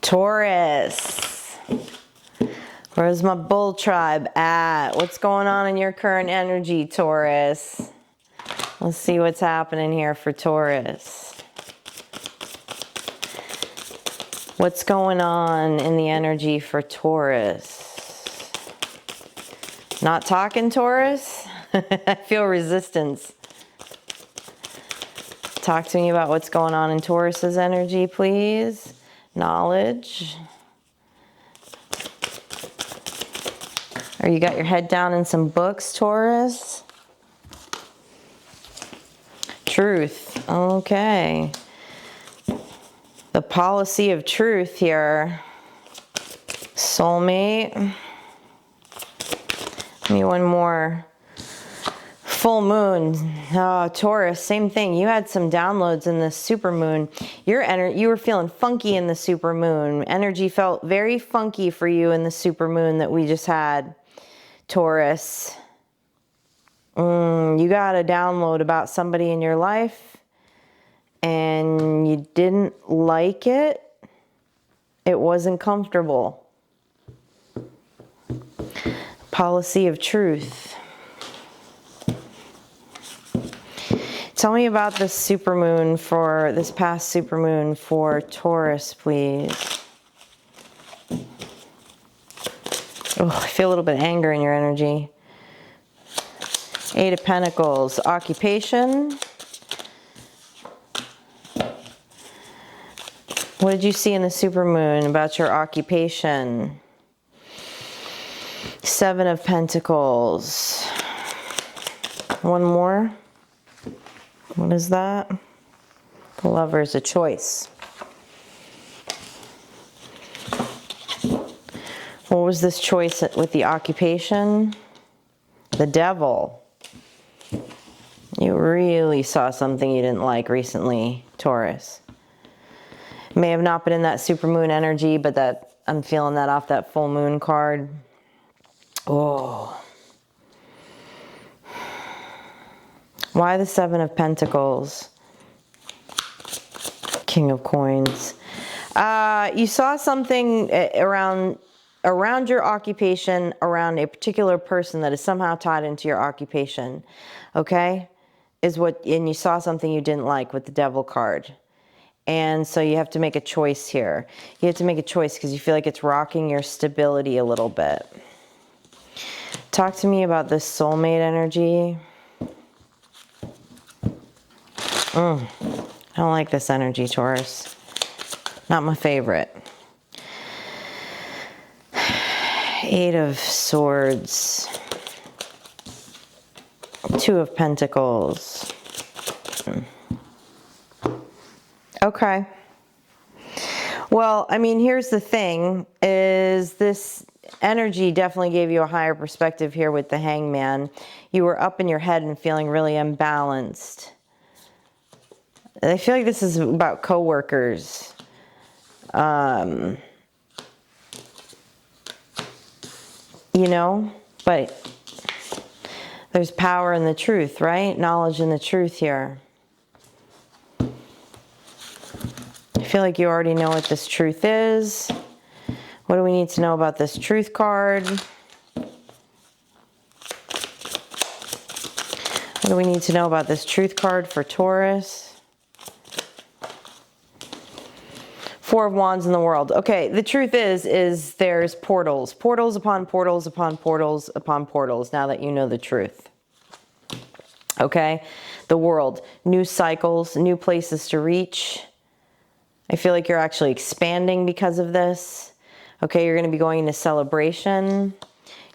Taurus. Where's my bull tribe at? What's going on in your current energy, Taurus? Let's see what's happening here for Taurus. What's going on in the energy for Taurus? Not talking, Taurus? I feel resistance. Talk to me about what's going on in Taurus's energy, please. Knowledge. Or you got your head down in some books, Taurus? Truth. Okay. The policy of truth here. Soulmate. Give me one more. Full moon. Oh, Taurus, same thing. You had some downloads in the super moon. You were feeling funky in the super moon. Energy felt very funky for you in the super moon that we just had, Taurus. You got a download about somebody in your life and you didn't like it. It wasn't comfortable. Policy of truth. Tell me about this supermoon for this past supermoon for Taurus, please. Oh, I feel a little bit of anger in your energy. Eight of Pentacles, occupation. What did you see in the supermoon about your occupation? Seven of Pentacles. One more. What is that? The Lover's a choice. What was this choice with the occupation? The Devil. You really saw something you didn't like recently, Taurus. May have not been in that supermoon energy, but that I'm feeling that off that full moon card. Oh. Why the Seven of Pentacles? King of Coins. You saw something around your occupation, around a particular person that is somehow tied into your occupation. Okay? And you saw something you didn't like with the Devil card. And so you have to make a choice here. You have to make a choice because you feel like it's rocking your stability a little bit. Talk to me about this soulmate energy. I don't like this energy, Taurus. Not my favorite. Eight of Swords. Two of Pentacles. Okay. Well, I mean, here's the thing, is this energy definitely gave you a higher perspective here with the Hangman. You were up in your head and feeling really imbalanced. I feel like this is about coworkers. You know, but there's power in the truth, right? Knowledge in the truth here. I feel like you already know what this truth is. What do we need to know about this truth card? What do we need to know about this truth card for Taurus? Four of Wands in the world. Okay, the truth is there's portals. Portals upon portals upon portals upon portals, now that you know the truth. Okay? The world. New cycles, new places to reach. I feel like you're actually expanding because of this. Okay, you're going to be going into celebration.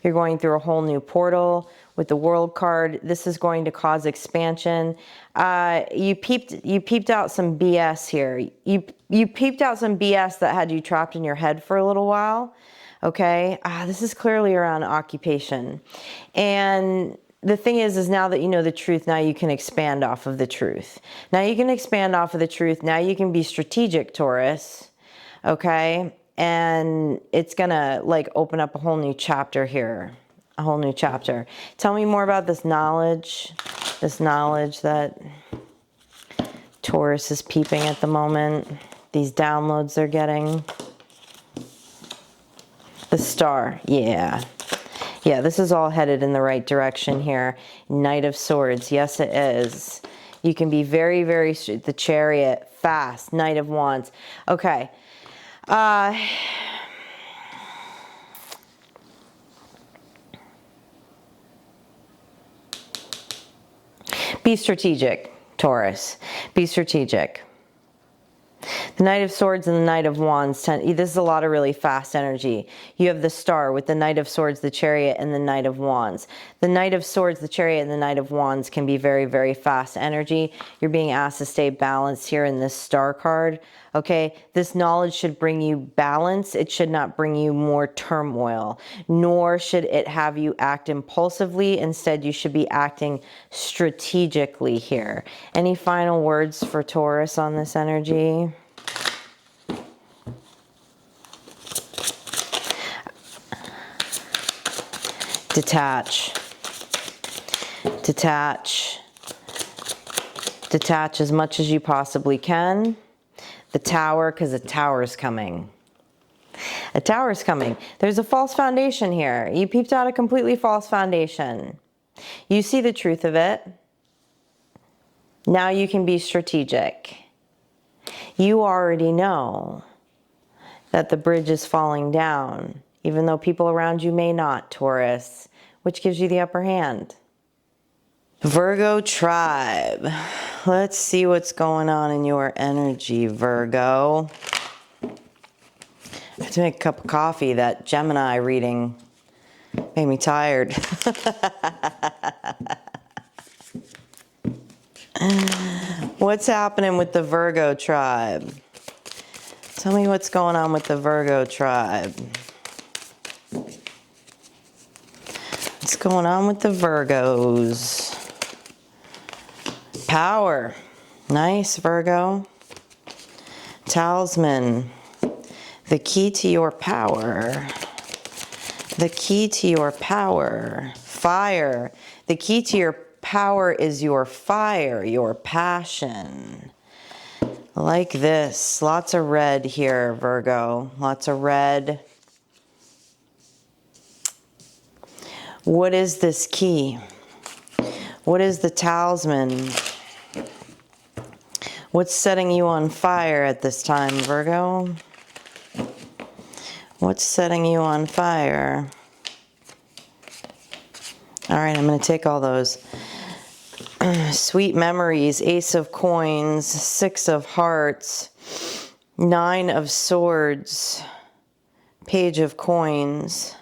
You're going through a whole new portal with the World card. This is going to cause expansion. You peeped out some BS here. You peeped out some BS that had you trapped in your head for a little while. Okay, this is clearly around occupation. And the thing is now that you know the truth, now you can expand off of the truth. Now you can expand off of the truth. Now you can be strategic, Taurus. Okay, and it's gonna like open up a whole new chapter here. A whole new chapter. Tell me more about this knowledge that Taurus is peeping at the moment. These downloads they're getting. The Star, yeah. Yeah, this is all headed in the right direction here. Knight of Swords, yes it is. You can be very, very, the Chariot, fast. Knight of Wands. Okay. Be strategic, Taurus. Be strategic. The Knight of Swords and the Knight of Wands, this is a lot of really fast energy. You have the Star with the Knight of Swords, the Chariot, and the Knight of Wands. The Knight of Swords, the Chariot, and the Knight of Wands can be very, very fast energy. You're being asked to stay balanced here in this Star card. Okay, this knowledge should bring you balance. It should not bring you more turmoil, nor should it have you act impulsively. Instead, you should be acting strategically here. Any final words for Taurus on this energy? Detach. Detach. Detach as much as you possibly can. The Tower, because a tower is coming. A tower is coming. There's a false foundation here. You peeped out a completely false foundation. You see the truth of it. Now you can be strategic. You already know that the bridge is falling down, even though people around you may not, Taurus, which gives you the upper hand. Virgo tribe. Let's see what's going on in your energy, Virgo. I have to make a cup of coffee. That Gemini reading made me tired. What's happening with the Virgo tribe? Tell me what's going on with the Virgo tribe. What's going on with the Virgos? Power. Nice, Virgo. Talisman. The key to your power. The key to your power. Fire. The key to your power is your fire, your passion. Like this. Lots of red here, Virgo. Lots of red. What is this key? What is the talisman? What's setting you on fire at this time, Virgo? What's setting you on fire? All right, I'm going to take all those. Sweet memories, Ace of Coins, Six of Hearts, Nine of Swords, Page of Coins.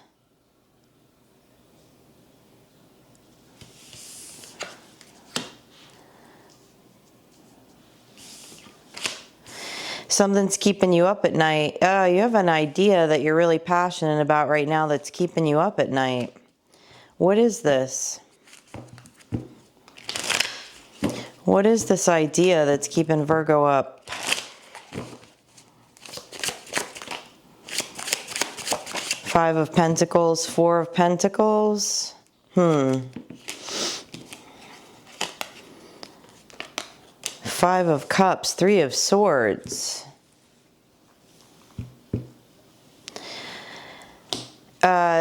Something's keeping you up at night. You have an idea that you're really passionate about right now that's keeping you up at night. What is this? What is this idea that's keeping Virgo up? Five of Pentacles, Four of Pentacles. Five of Cups, Three of Swords.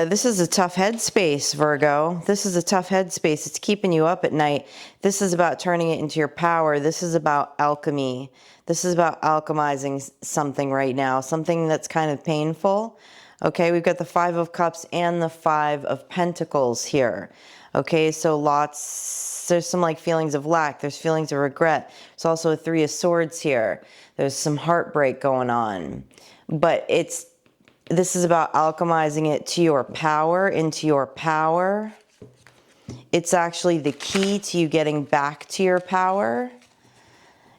This is a tough headspace, Virgo. This is a tough headspace. It's keeping you up at night. This is about turning it into your power. This is about alchemy. This is about alchemizing something right now, something that's kind of painful. Okay, we've got the Five of Cups and the Five of Pentacles here. Okay, so there's some like feelings of lack. There's feelings of regret. There's also a Three of Swords here. There's some heartbreak going on. But this is about alchemizing it to your power, into your power. It's actually the key to you getting back to your power.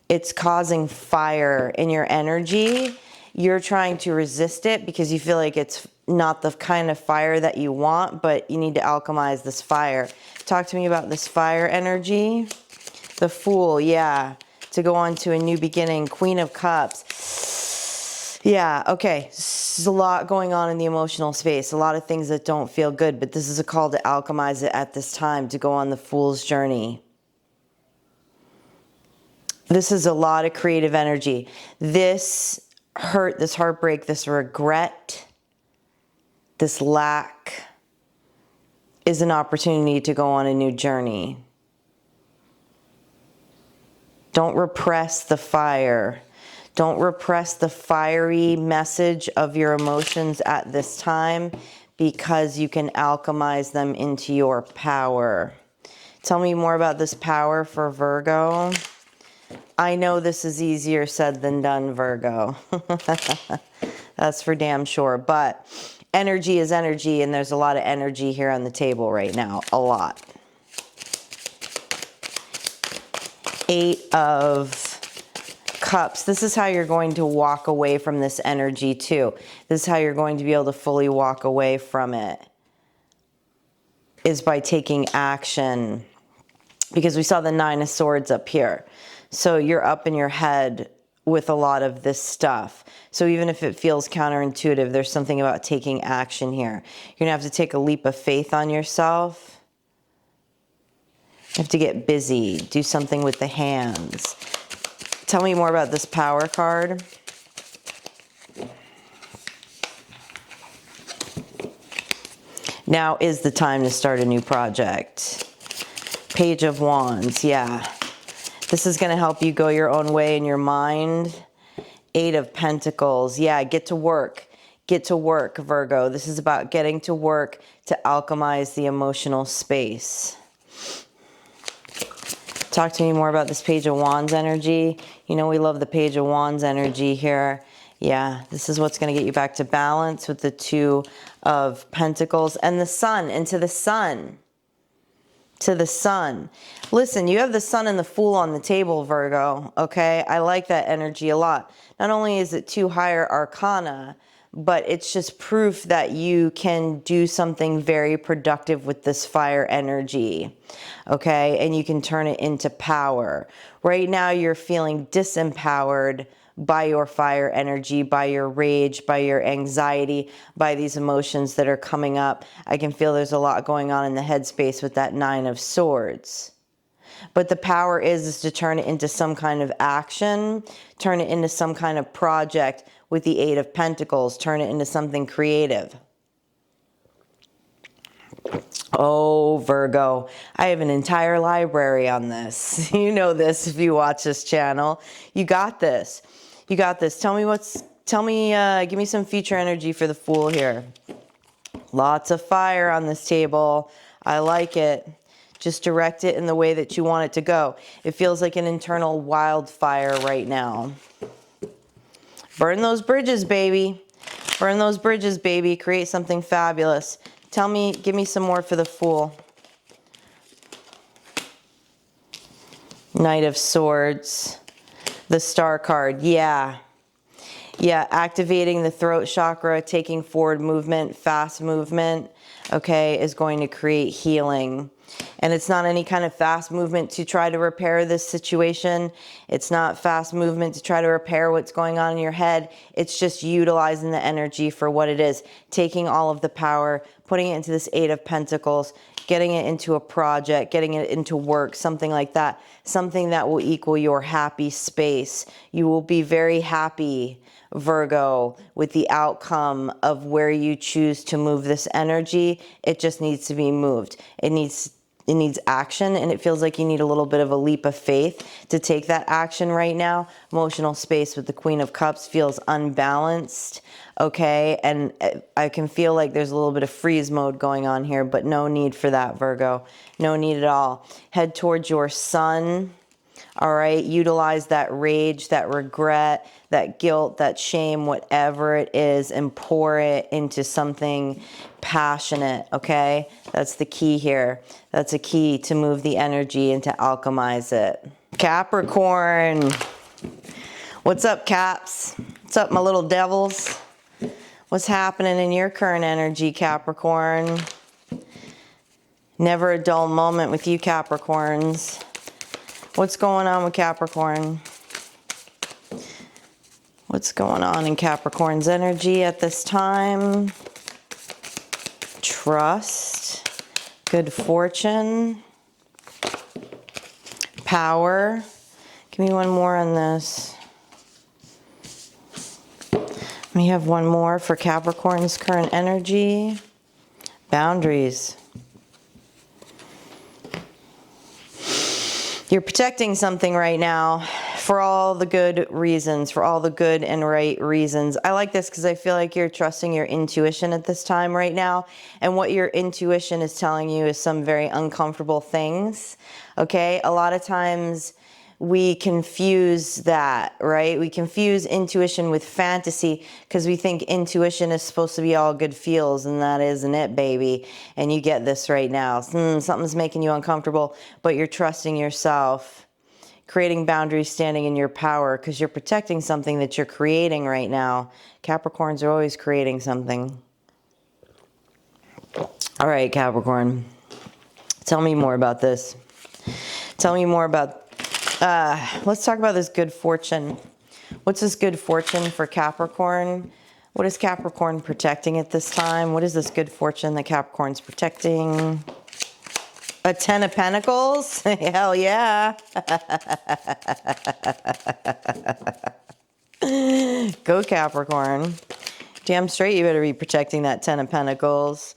It's causing fire in your energy. You're trying to resist it because you feel like it's not the kind of fire that you want, but you need to alchemize this fire. Talk to me about this fire energy. The Fool, yeah. To go on to a new beginning. Queen of Cups. Yeah, okay. There's a lot going on in the emotional space. A lot of things that don't feel good, but this is a call to alchemize it at this time, to go on the Fool's journey. This is a lot of creative energy. This hurt, this heartbreak, this regret, this lack is an opportunity to go on a new journey. Don't repress the fire. Don't repress the fiery message of your emotions at this time, because you can alchemize them into your power. Tell me more about this power for Virgo. I know this is easier said than done, Virgo. That's for damn sure. But energy is energy, and there's a lot of energy here on the table right now. A lot. Eight of Cups. This is how you're going to walk away from this energy too. This is how you're going to be able to fully walk away from it, is by taking action. Because we saw the Nine of Swords up here. So you're up in your head with a lot of this stuff. So even if it feels counterintuitive, there's something about taking action here. You're gonna have to take a leap of faith on yourself. You have to get busy, do something with the hands. Tell me more about this Power card. Now is the time to start a new project. Page of Wands, yeah. This is going to help you go your own way in your mind. 8 of Pentacles. Yeah, get to work. Get to work, Virgo. This is about getting to work to alchemize the emotional space. Talk to me more about this Page of Wands energy. You know we love the Page of Wands energy here. Yeah, this is what's going to get you back to balance with the 2 of Pentacles and the Sun, and to the Sun. To the Sun. Listen, you have the Sun and the Fool on the table, Virgo, okay? I like that energy a lot. Not only is it 2 higher arcana, but it's just proof that you can do something very productive with this fire energy, okay? And you can turn it into power. Right now, you're feeling disempowered by your fire energy, by your rage, by your anxiety, by these emotions that are coming up. I can feel there's a lot going on in the headspace with that 9 of Swords. But the power is to turn it into some kind of action, turn it into some kind of project with the 8 of Pentacles, turn it into something creative. Oh, Virgo, I have an entire library on this. You know this if you watch this channel. You got this. You got this. Tell me give me some future energy for the Fool here. Lots of fire on this table. I like it. Just direct it in the way that you want it to go. It feels like an internal wildfire right now. Burn those bridges, baby. Burn those bridges, baby. Create something fabulous. Give me some more for the Fool. Knight of Swords. The Star card. Yeah. Yeah, activating the throat chakra, taking forward movement, fast movement, okay, is going to create healing. And it's not any kind of fast movement to try to repair this situation. It's not fast movement to try to repair what's going on in your head. It's just utilizing the energy for what it is. Taking all of the power, putting it into this 8 of Pentacles, getting it into a project, getting it into work, something like that. Something that will equal your happy space. You will be very happy, Virgo, with the outcome of where you choose to move this energy. It just needs to be moved. It needs action, and it feels like you need a little bit of a leap of faith to take that action right now. Emotional space with the Queen of Cups feels unbalanced, okay? And I can feel like there's a little bit of freeze mode going on here, but no need for that, Virgo. No need at all. Head towards your Sun. All right, utilize that rage, that regret, that guilt, that shame, whatever it is, and pour it into something passionate, okay? That's the key here. That's a key to move the energy and to alchemize it. Capricorn. What's up, Caps? What's up, my little devils? What's happening in your current energy, Capricorn? Never a dull moment with you, Capricorns. What's going on with Capricorn? What's going on in Capricorn's energy at this time? Trust, good fortune, power. Give me one more on this. Let me have one more for Capricorn's current energy. Boundaries. You're protecting something right now for all the good reasons, for all the good and right reasons. I like this because I feel like you're trusting your intuition at this time right now. And what your intuition is telling you is some very uncomfortable things, okay? A lot of times we confuse that, right? We confuse intuition with fantasy because we think intuition is supposed to be all good feels, and that isn't it, baby. And you get this right now. Something's making you uncomfortable, but you're trusting yourself, creating boundaries, standing in your power because you're protecting something that you're creating right now. Capricorns are always creating something. All right, Capricorn. Tell me more about this. Tell me more about let's talk about this good fortune. What's this good fortune for Capricorn? What is Capricorn protecting at this time? What is this good fortune that Capricorn's protecting? A 10 of Pentacles? Hell yeah. Go Capricorn. Damn straight you better be protecting that 10 of Pentacles.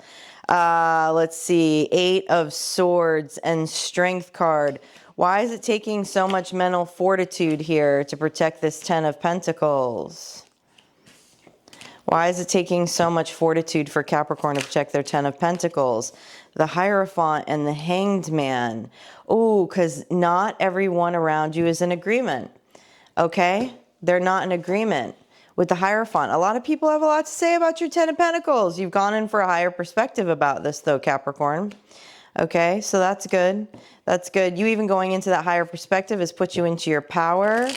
Let's see. 8 of Swords and Strength card. Why is it taking so much mental fortitude here to protect this Ten of Pentacles? Why is it taking so much fortitude for Capricorn to protect their Ten of Pentacles? The Hierophant and the Hanged Man. Oh, because not everyone around you is in agreement. Okay? They're not in agreement with the Hierophant. A lot of people have a lot to say about your Ten of Pentacles. You've gone in for a higher perspective about this though, Capricorn. Okay, so that's good. That's good. You even going into that higher perspective has put you into your power.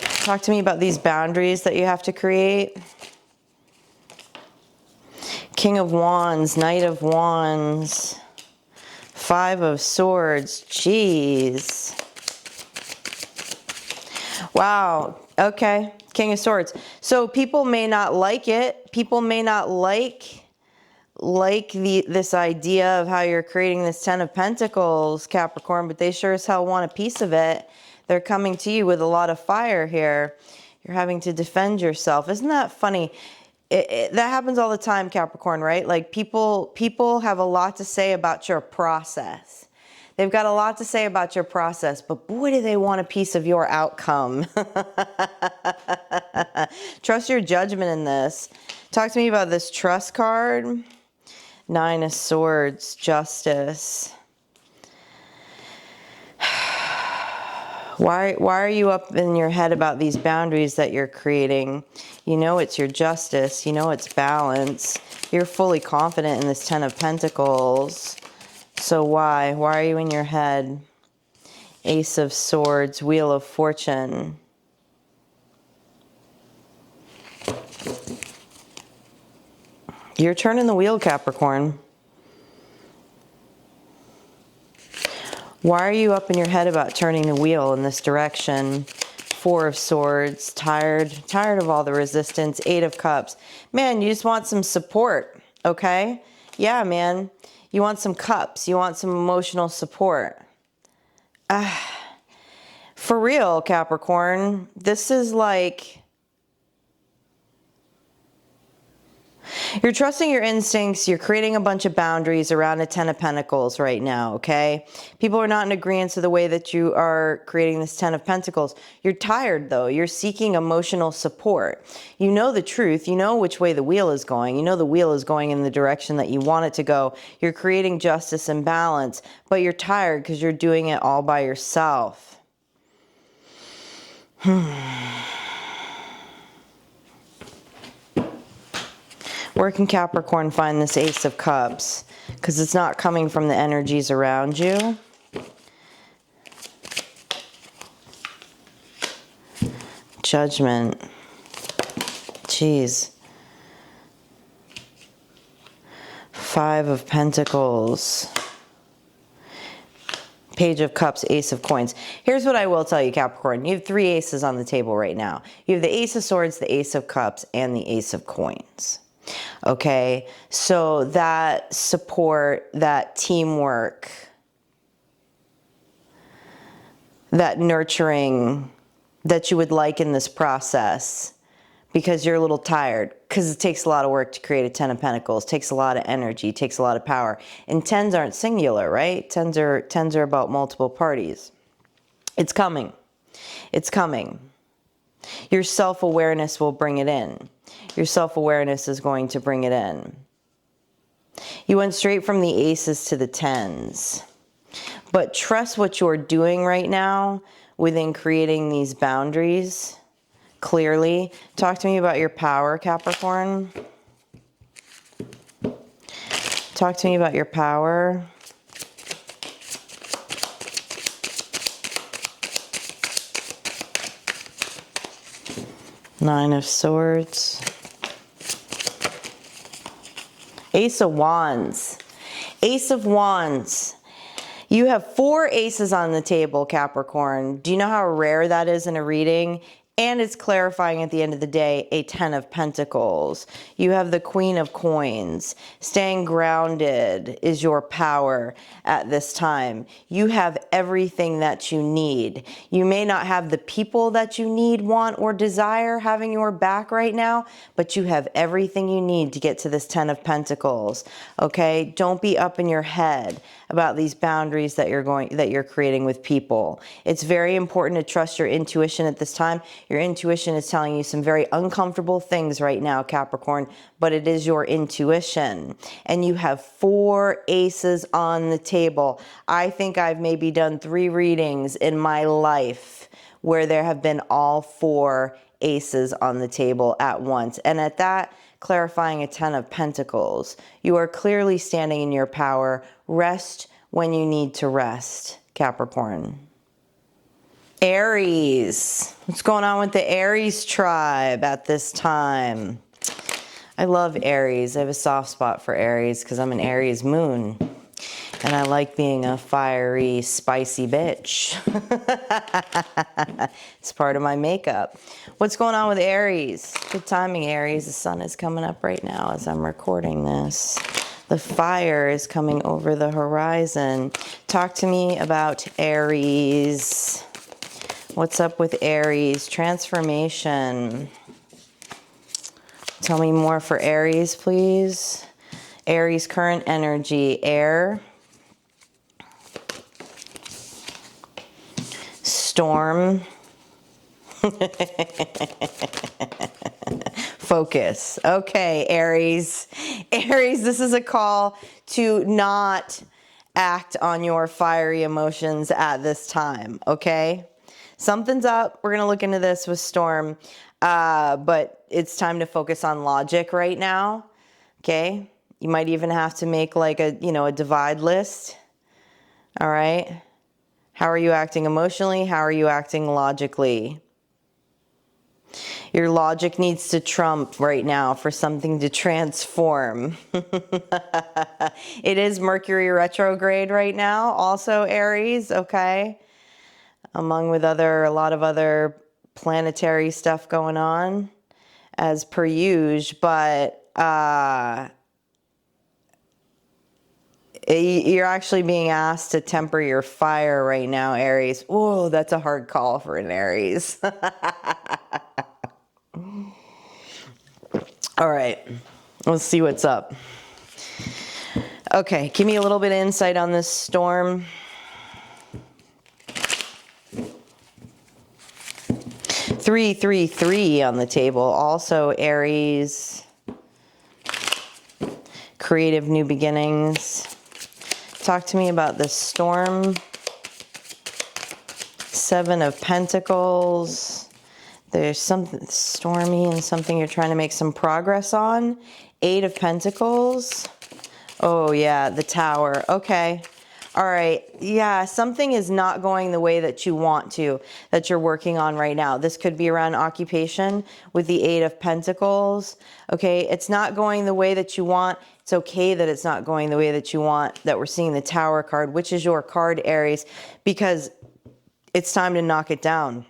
Talk to me about these boundaries that you have to create. King of Wands, Knight of Wands, Five of Swords. Jeez. Wow. Okay. King of Swords. So people may not like it. People may not like this idea of how you're creating this Ten of Pentacles, Capricorn, but they sure as hell want a piece of it. They're coming to you with a lot of fire here. You're having to defend yourself. Isn't that funny? That happens all the time, Capricorn, right? Like people have a lot to say about your process. They've got a lot to say about your process, but boy, do they want a piece of your outcome. Trust your judgment in this. Talk to me about this trust card. Nine of Swords, Justice. Why are you up in your head about these boundaries that you're creating? You know it's your justice. You know it's balance. You're fully confident in this Ten of Pentacles. So why? Why are you in your head? Ace of Swords, Wheel of Fortune. You're turning the wheel, Capricorn. Why are you up in your head about turning the wheel in this direction? Four of Swords, tired of all the resistance. Eight of Cups. Man, you just want some support, okay? Yeah, man. You want some cups. You want some emotional support. For real, Capricorn, this is like... You're trusting your instincts. You're creating a bunch of boundaries around a Ten of Pentacles right now, okay? People are not in agreement to the way that you are creating this Ten of Pentacles. You're tired, though. You're seeking emotional support. You know the truth. You know which way the wheel is going. You know the wheel is going in the direction that you want it to go. You're creating justice and balance, but you're tired because you're doing it all by yourself. Where can Capricorn find this Ace of Cups? Because it's not coming from the energies around you. Judgment. Jeez. Five of Pentacles. Page of Cups, Ace of Coins. Here's what I will tell you, Capricorn. You have three aces on the table right now. You have the Ace of Swords, the Ace of Cups, and the Ace of Coins. Okay, so that support, that teamwork, that nurturing that you would like in this process, because you're a little tired, because it takes a lot of work to create a Ten of Pentacles, takes a lot of energy, takes a lot of power. And tens aren't singular, right? Tens are about multiple parties. It's coming. It's coming. Your self-awareness will bring it in. Your self-awareness is going to bring it in. You went straight from the aces to the tens. But trust what you're doing right now within creating these boundaries clearly. Talk to me about your power, Capricorn. Talk to me about your power. Nine of Swords. Ace of Wands. Ace of Wands. You have four aces on the table, Capricorn. Do you know how rare that is in a reading? And it's clarifying at the end of the day, a 10 of Pentacles. You have the Queen of Coins. Staying grounded is your power at this time. You have everything that you need. You may not have the people that you need, want, or desire having your back right now, but you have everything you need to get to this 10 of Pentacles. Okay? Don't be up in your head about these boundaries that you're creating with people. It's very important to trust your intuition at this time. Your intuition is telling you some very uncomfortable things right now, Capricorn, but it is your intuition. And you have 4 aces on the table. I think I've maybe done 3 readings in my life where there have been all 4 aces on the table at once. And at that, clarifying a 10 of Pentacles. You are clearly standing in your power. Rest when you need to rest, Capricorn. Aries. What's going on with the Aries tribe at this time? I love Aries. I have a soft spot for Aries because I'm an Aries moon. And I like being a fiery, spicy bitch. It's part of my makeup. What's going on with Aries? Good timing, Aries. The sun is coming up right now as I'm recording this. The fire is coming over the horizon. Talk to me about Aries. What's up with Aries? Transformation. Tell me more for Aries, please. Aries current energy, air. Storm. Focus. Okay, Aries. Aries, this is a call to not act on your fiery emotions at this time, okay? Something's up. We're going to look into this with Storm, but it's time to focus on logic right now, okay? You might even have to make like a divide list, all right? How are you acting emotionally? How are you acting logically? Your logic needs to trump right now for something to transform. It is Mercury retrograde right now, also Aries, okay? Along with a lot of other planetary stuff going on as per usual, but you're actually being asked to temper your fire right now, Aries. Whoa, that's a hard call for an Aries. All right, let's see what's up. Okay, give me a little bit of insight on this storm. Three on the table. Also Aries. Creative new beginnings. Talk to me about this storm. 7 of Pentacles. There's something stormy and something you're trying to make some progress on. 8 of Pentacles. Oh yeah, the Tower. Okay. All right. Yeah, something is not going the way that you want to, that you're working on right now. This could be around occupation with the 8 of Pentacles. Okay. It's not going the way that you want. It's okay that it's not going the way that you want, that we're seeing the Tower card, which is your card, Aries, because it's time to knock it down.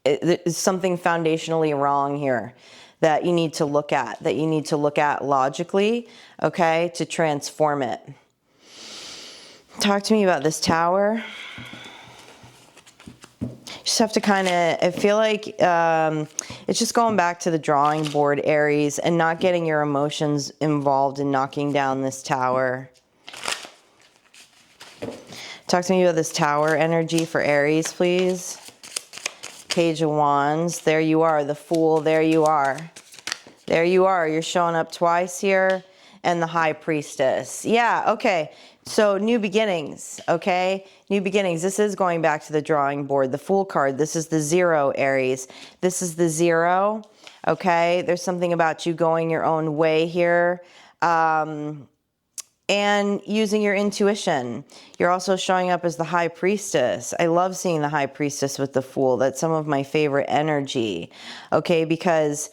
There's something foundationally wrong here that you need to look at, logically, okay, to transform it. Talk to me about this Tower. Just have to kind of, I feel like it's just going back to the drawing board, Aries, and not getting your emotions involved in knocking down this Tower. Talk to me about this Tower energy for Aries, please. Page of Wands. There you are, the Fool. There you are. There you are. You're showing up twice here. And the High Priestess. Yeah, okay. So new beginnings, okay? New beginnings. This is going back to the drawing board. The Fool card. This is the 0, Aries. This is the 0, okay? There's something about you going your own way here. And using your intuition. You're also showing up as the High Priestess. I love seeing the High Priestess with the Fool. That's some of my favorite energy, okay? Because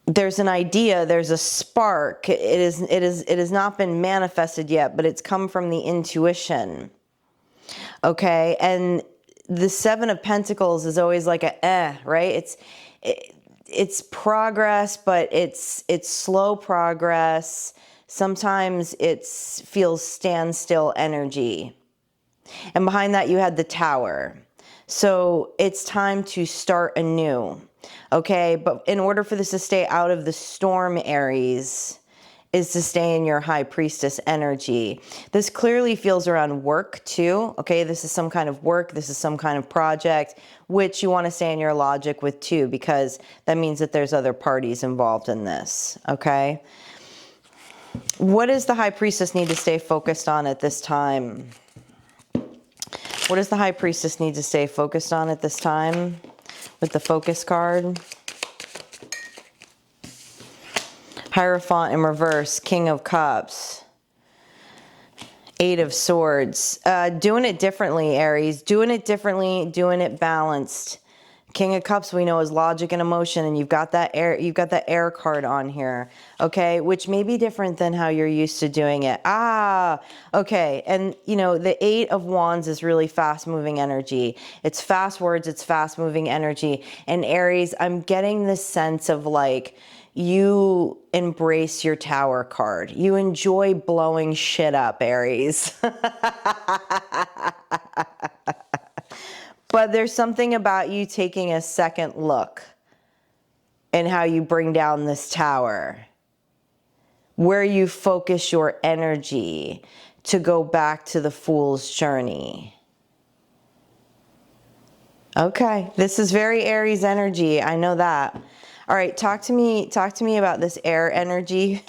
there's an idea, there's a spark. It has not been manifested yet, but it's come from the intuition. Okay, and the Seven of Pentacles is always like right? It's progress, but it's slow progress. Sometimes it feels standstill energy. And behind that you had the Tower. So it's time to start anew. Okay, but in order for this to stay out of the storm, Aries, is to stay in your High Priestess energy. This clearly feels around work too. Okay, this is some kind of work. This is some kind of project, which you want to stay in your logic with too, because that means that there's other parties involved in this. Okay. What does the High Priestess need to stay focused on at this time? What does the High Priestess need to stay focused on at this time with the focus card? Hierophant in reverse, King of Cups, Eight of Swords. Doing it differently, Aries. Doing it differently, doing it balanced. King of Cups we know is logic and emotion, and you've got that air card on here, okay, which may be different than how you're used to doing it. Okay, and you know, the Eight of Wands is really fast moving energy. It's fast words, it's fast moving energy. And Aries, I'm getting this sense of like, you embrace your Tower card. You enjoy blowing shit up, Aries. But there's something about you taking a second look in how you bring down this Tower, where you focus your energy to go back to the Fool's journey. Okay, this is very Aries energy. I know that. All right, talk to me about this air energy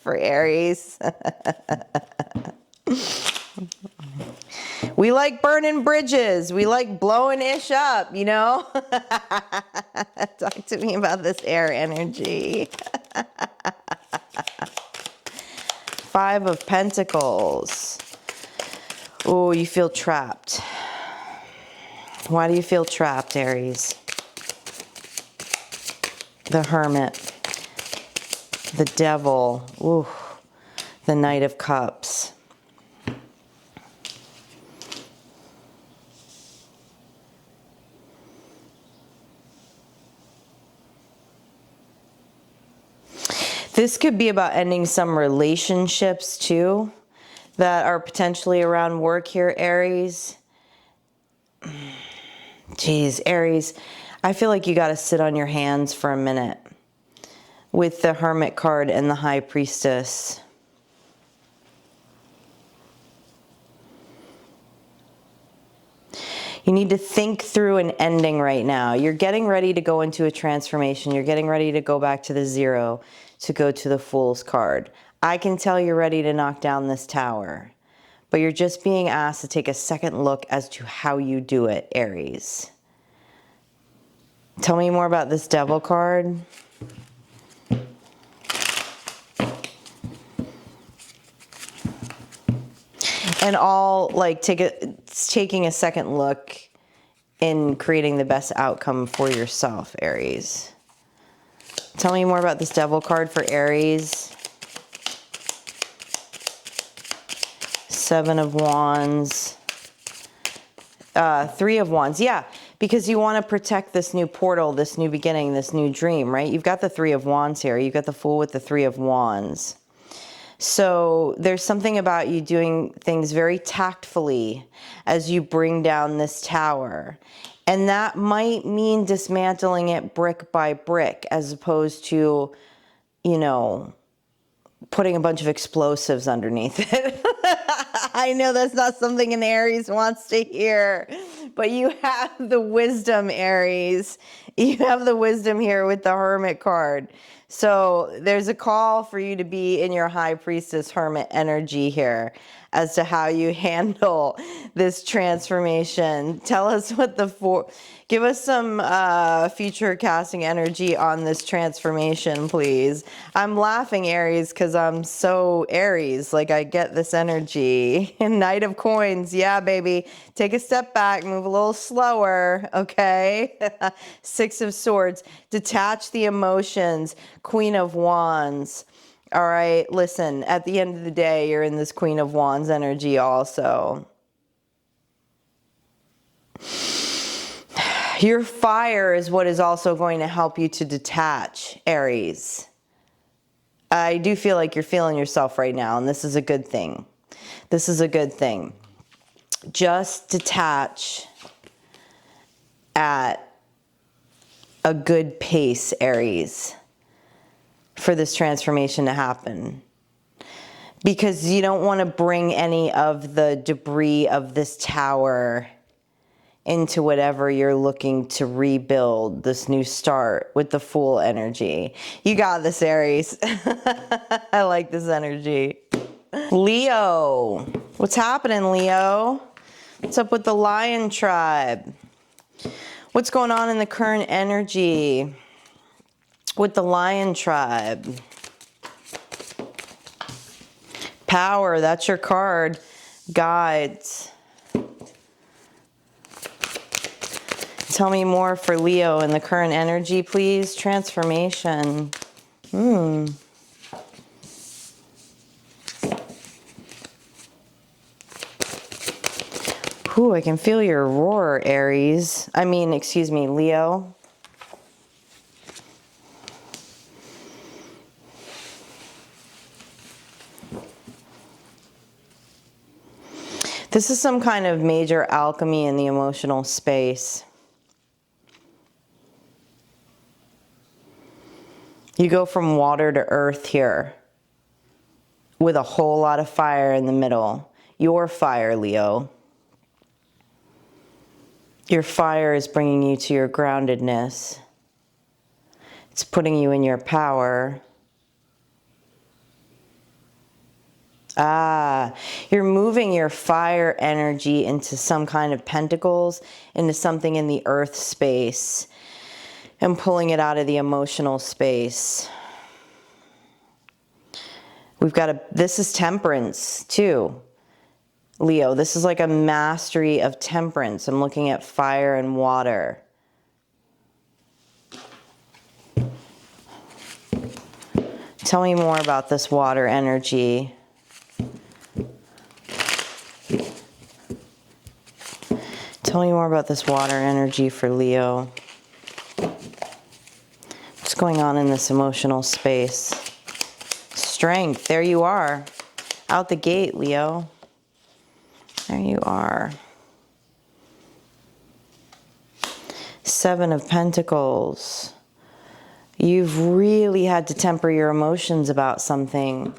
for Aries. We like burning bridges. We like blowing ish up, you know? Talk to me about this air energy. Five of Pentacles. Oh, you feel trapped. Why do you feel trapped, Aries? The Hermit. The Devil. Ooh. The Knight of Cups. This could be about ending some relationships too that are potentially around work here, Aries. Jeez, Aries, I feel like you got to sit on your hands for a minute with the Hermit card and the High Priestess. You need to think through an ending right now. You're getting ready to go into a transformation. You're getting ready to go back to the zero, to go to the Fool's card. I can tell you're ready to knock down this Tower, but you're just being asked to take a second look as to how you do it, Aries. Tell me more about this Devil card. And all like taking a second look in creating the best outcome for yourself, Aries. Tell me more about this Devil card for Aries. Seven of Wands. Three of Wands. Yeah, because you want to protect this new portal, this new beginning, this new dream, right? You've got the Three of Wands here. You've got the Fool with the Three of Wands. So there's something about you doing things very tactfully as you bring down this Tower. And that might mean dismantling it brick by brick as opposed to, you know, putting a bunch of explosives underneath it. I know that's not something an Aries wants to hear, but you have the wisdom, Aries. You have the wisdom here with the Hermit card. So there's a call for you to be in your High Priestess Hermit energy here as to how you handle this transformation. Tell us what give us some future casting energy on this transformation, please. I'm laughing, Aries, because I'm so Aries. Like, I get this energy. Knight of Coins. Yeah, baby. Take a step back, move a little slower, okay? Six of Swords. Detach the emotions. Queen of Wands. All right, listen, at the end of the day, you're in this Queen of Wands energy also. Your fire is what is also going to help you to detach, Aries. I do feel like you're feeling yourself right now, and this is a good thing. This is a good thing. Just detach at a good pace, Aries, for this transformation to happen. Because you don't want to bring any of the debris of this tower into whatever you're looking to rebuild, this new start with the Fool energy. You got this, Aries. I like this energy. Leo. What's happening, Leo? What's up with the Lion tribe? What's going on in the current energy with the Lion tribe? Power, that's your card. Guides. Tell me more for Leo in the current energy, please. Transformation. Ooh, I can feel your roar, Aries. Excuse me, Leo. This is some kind of major alchemy in the emotional space. You go from water to earth here with a whole lot of fire in the middle. Your fire, Leo. Your fire is bringing you to your groundedness. It's putting you in your power. You're moving your fire energy into some kind of pentacles, into something in the earth space, and pulling it out of the emotional space. This is temperance too, Leo. This is like a mastery of temperance. I'm looking at fire and water. Tell me more about this water energy. Tell me more about this water energy for Leo. What's going on in this emotional space? Strength. There you are. Out the gate, Leo. There you are. Seven of Pentacles. You've really had to temper your emotions about something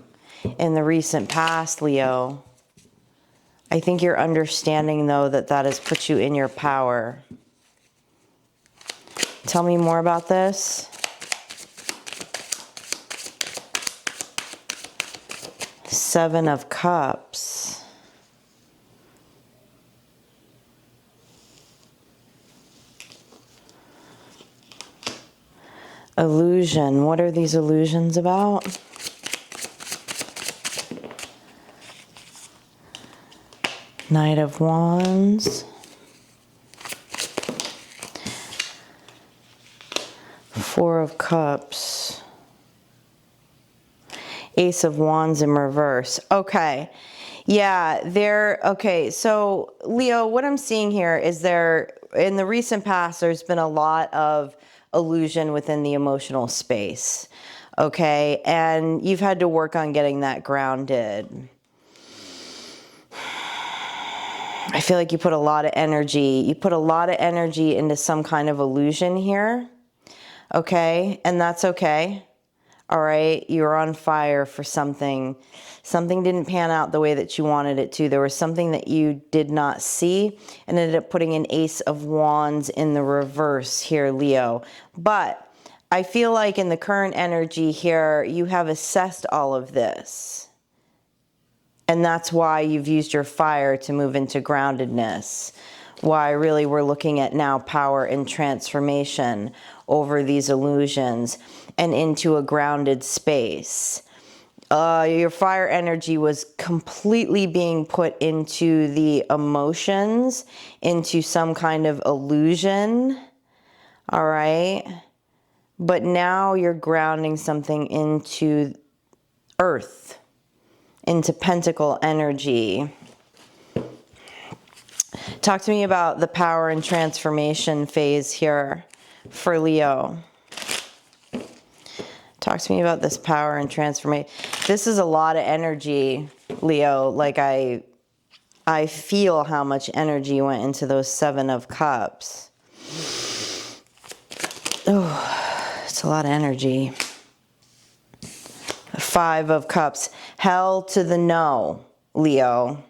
in the recent past, Leo. I think you're understanding, though, that has put you in your power. Tell me more about this. Seven of Cups. Illusion. What are these illusions about? Knight of Wands. Four of Cups. Ace of Wands in reverse. Okay. Yeah, okay. So Leo, what I'm seeing here is in the recent past, there's been a lot of illusion within the emotional space. Okay. And you've had to work on getting that grounded. I feel like you put a lot of energy. You put a lot of energy into some kind of illusion here. Okay. And that's okay. All right. You're on fire for something. Something didn't pan out the way that you wanted it to. There was something that you did not see and ended up putting an Ace of Wands in the reverse here, Leo. But I feel like in the current energy here, you have assessed all of this. And that's why you've used your fire to move into groundedness. Why really we're looking at now power and transformation over these illusions and into a grounded space. Your fire energy was completely being put into the emotions, into some kind of illusion. All right. But now you're grounding something into earth, into pentacle energy. Talk to me about the power and transformation phase here for Leo. Talk to me about this power and transformation. This is a lot of energy, Leo. Like I feel how much energy went into those 7 of Cups. Oh, it's a lot of energy. 5 of Cups. Hell to the no, Leo.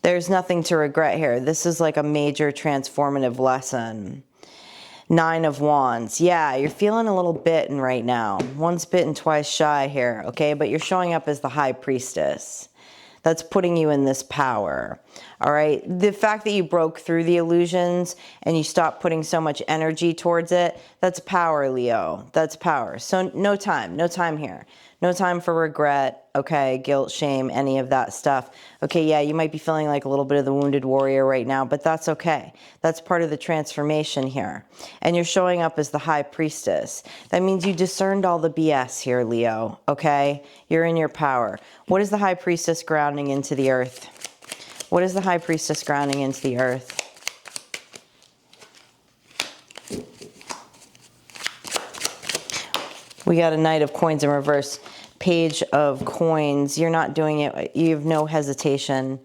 There's nothing to regret here. This is like a major transformative lesson. 9 of Wands. Yeah, you're feeling a little bitten right now. Once bitten, twice shy here, okay? But you're showing up as the High Priestess. That's putting you in this power, all right? The fact that you broke through the illusions and you stopped putting so much energy towards it, that's power, Leo. That's power. So no time here. No time for regret, okay, guilt, shame, any of that stuff. Okay, yeah, you might be feeling like a little bit of the wounded warrior right now, but that's okay. That's part of the transformation here. And you're showing up as the High Priestess. That means you discerned all the BS here, Leo, okay? You're in your power. What is the High Priestess grounding into the earth? What is the High Priestess grounding into the earth? We got a Knight of Coins in reverse. Page of Coins. You're not doing it. You have no hesitation.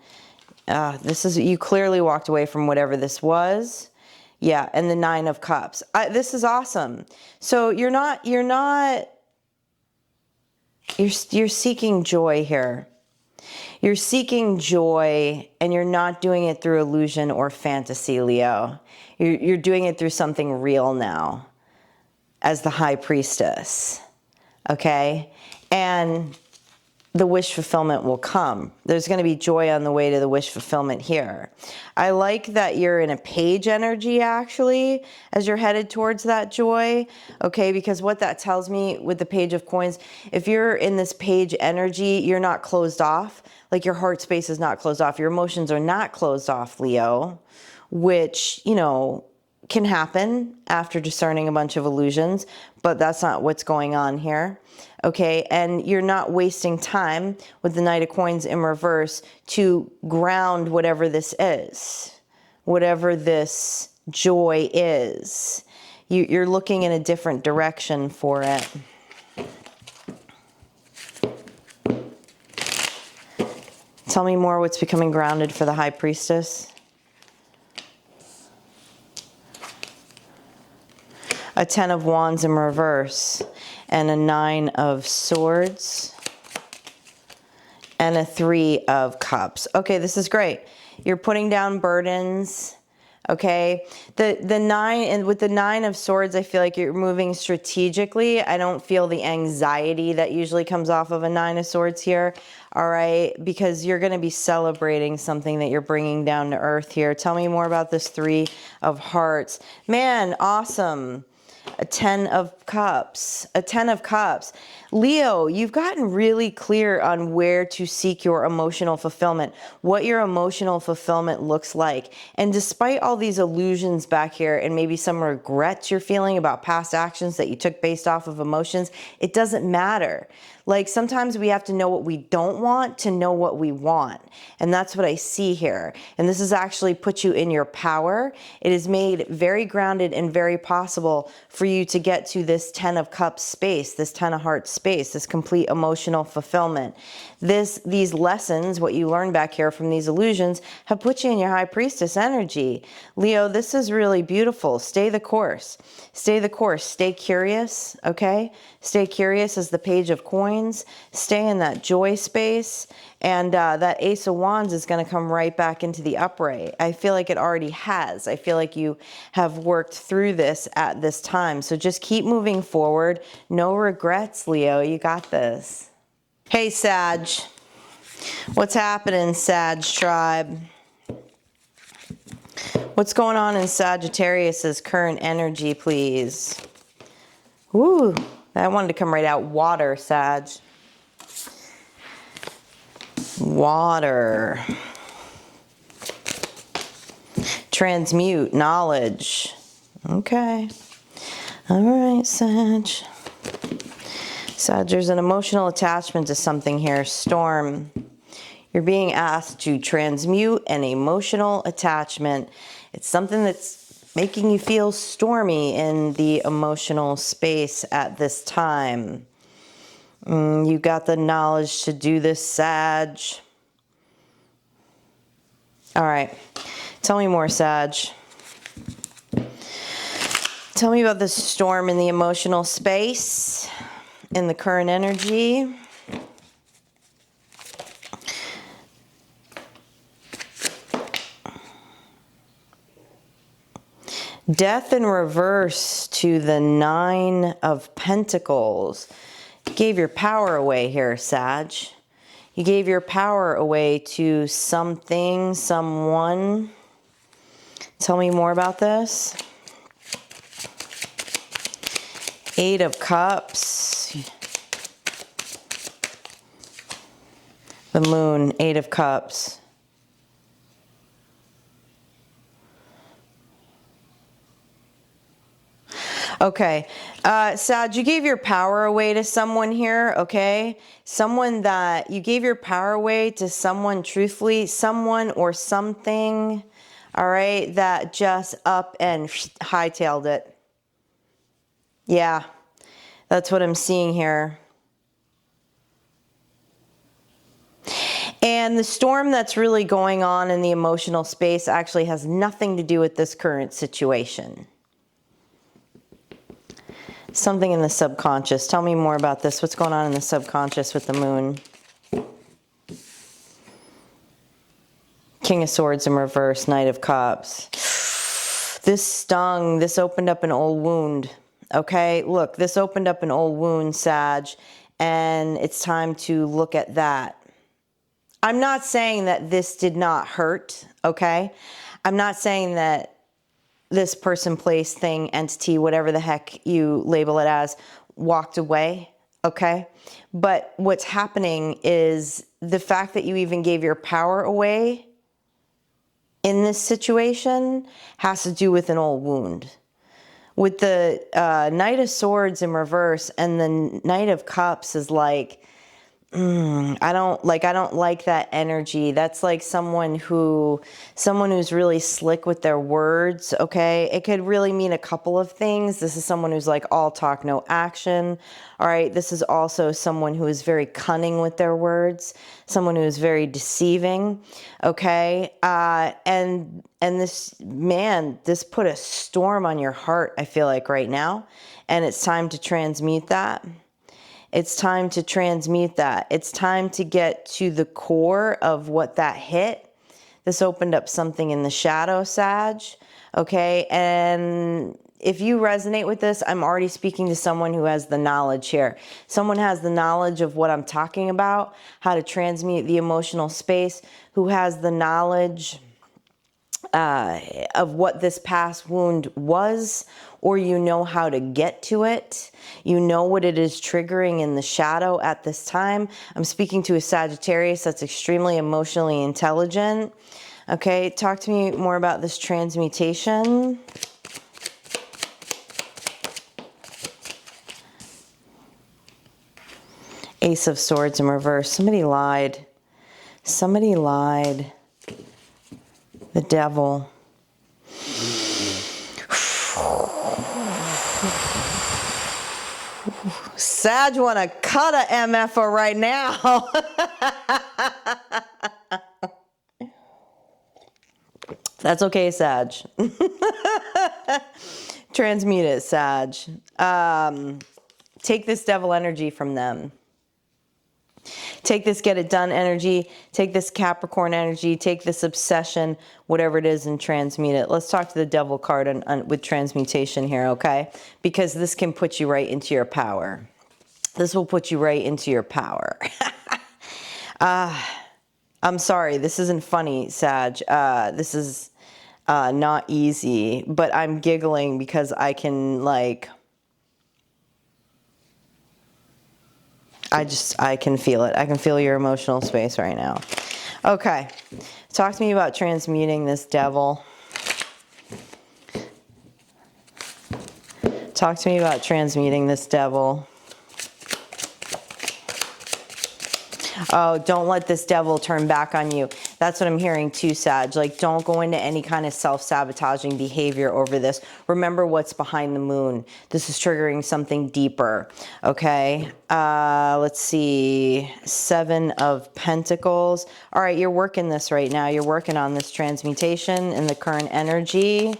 You clearly walked away from whatever this was. Yeah, and the 9 of Cups. This is awesome. So you're seeking joy here. You're seeking joy, and you're not doing it through illusion or fantasy, Leo. You're doing it through something real now as the High Priestess, okay? And the wish fulfillment will come. There's going to be joy on the way to the wish fulfillment here. I like that you're in a page energy, actually, as you're headed towards that joy, okay? Because what that tells me with the Page of Coins, if you're in this page energy, you're not closed off. Like your heart space is not closed off. Your emotions are not closed off, Leo, which, you know, can happen after discerning a bunch of illusions, but that's not what's going on here, okay? And you're not wasting time with the Knight of Coins in reverse to ground whatever this is, whatever this joy is. You're looking in a different direction for it. Tell me more what's becoming grounded for the High Priestess. A 10 of Wands in reverse, and a 9 of Swords, and a 3 of Cups. Okay, this is great. You're putting down burdens, okay? The 9, and with the 9 of Swords, I feel like you're moving strategically. I don't feel the anxiety that usually comes off of a 9 of Swords here, all right? Because you're going to be celebrating something that you're bringing down to earth here. Tell me more about this 3 of Hearts. Man, awesome. A 10 of Cups, a 10 of Cups. Leo, you've gotten really clear on where to seek your emotional fulfillment, what your emotional fulfillment looks like. And despite all these illusions back here and maybe some regrets you're feeling about past actions that you took based off of emotions, it doesn't matter. Like sometimes we have to know what we don't want to know what we want. And that's what I see here. And this has actually put you in your power. It is made very grounded and very possible for you to get to this 10 of Cups space, this 10 of Hearts space, this complete emotional fulfillment. These lessons, what you learned back here from these illusions, have put you in your High Priestess energy. Leo, this is really beautiful. Stay the course. Stay the course. Stay curious, okay? Stay curious as the Page of Coins. Stay in that joy space. And that Ace of Wands is going to come right back into the upright. I feel like it already has. I feel like you have worked through this at this time. So just keep moving forward. No regrets, Leo. You got this. Hey, Sag. What's happening, Sag tribe? What's going on in Sagittarius's current energy, please? Ooh, that wanted to come right out. Water, Sag. Water. Transmute, knowledge. Okay. All right, Sag. Sag, there's an emotional attachment to something here. Storm. You're being asked to transmute an emotional attachment. It's something that's making you feel stormy in the emotional space at this time. You got the knowledge to do this, Sag. All right. Tell me more, Sag. Tell me about this storm in the emotional space, in the current energy. Death in reverse to the 9 of Pentacles. You gave your power away here, Sag. You gave your power away to something, someone. Tell me more about this. 8 of Cups. The Moon, 8 of Cups. Okay, Sag, you gave your power away to someone here, okay? Someone that, you gave your power away to someone, truthfully, someone or something, all right, that just up and hightailed it. Yeah, that's what I'm seeing here. And the storm that's really going on in the emotional space actually has nothing to do with this current situation. Something in the subconscious. Tell me more about this. What's going on in the subconscious with the Moon? King of Swords in reverse, Knight of Cups. This stung. This opened up an old wound. Okay, look, this opened up an old wound, Sag, and it's time to look at that. I'm not saying that this did not hurt, okay? I'm not saying that this person, place, thing, entity, whatever the heck you label it as, walked away, okay? But what's happening is the fact that you even gave your power away in this situation has to do with an old wound. With the Knight of Swords in reverse and the Knight of Cups is like, I don't like that energy. That's like someone who's really slick with their words, okay? It could really mean a couple of things. This is someone who's like all talk, no action. All right, this is also someone who is very cunning with their words, someone who is very deceiving, okay? And this, man, this put a storm on your heart, I feel like right now, and it's time to transmute that. It's time to transmute that. It's time to get to the core of what that hit. This opened up something in the shadow, Sag, okay? And if you resonate with this, I'm already speaking to someone who has the knowledge here. Someone has the knowledge of what I'm talking about, how to transmute the emotional space, who has the knowledge of what this past wound was, or you know how to get to it. You know what it is triggering in the shadow at this time. I'm speaking to a Sagittarius that's extremely emotionally intelligent. Okay, talk to me more about this transmutation. Ace of Swords in reverse. Somebody lied. Somebody lied. The Devil. Sag want to cut a MFer right now. That's okay, Sag. Transmute it, Sag. Take this devil energy from them. Take this get it done energy, take this Capricorn energy, take this obsession, whatever it is, and transmute it. Let's talk to the devil card with transmutation here, okay? Because this can put you right into your power. This will put you right into your power. I'm sorry, this isn't funny, Sag. This is not easy, but I'm giggling because I can, like... I can feel it. I can feel your emotional space right now. Okay. Talk to me about transmuting this devil. Talk to me about transmuting this devil. Oh, don't let this devil turn back on you. That's what I'm hearing too, Sag. Like, don't go into any kind of self-sabotaging behavior over this. Remember what's behind the moon. This is triggering something deeper, okay? Let's see. 7 of Pentacles. All right, you're working this right now. You're working on this transmutation in the current energy.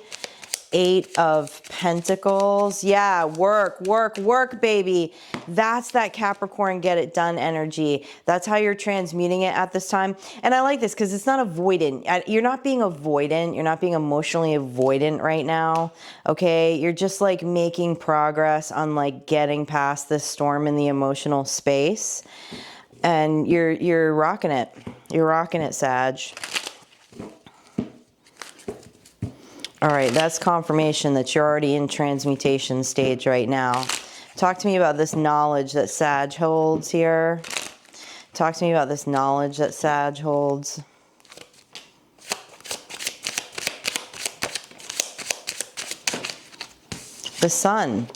8 of Pentacles. Yeah, work, work, work, baby. That's that Capricorn get it done energy. That's how you're transmuting it at this time. And I like this because it's not avoidant. You're not being avoidant. You're not being emotionally avoidant right now. Okay. You're just like making progress on like getting past this storm in the emotional space. And you're rocking it. You're rocking it, Sag. All right, that's confirmation that you're already in transmutation stage right now. Talk to me about this knowledge that Sag holds here. Talk to me about this knowledge that Sag holds. The Sun,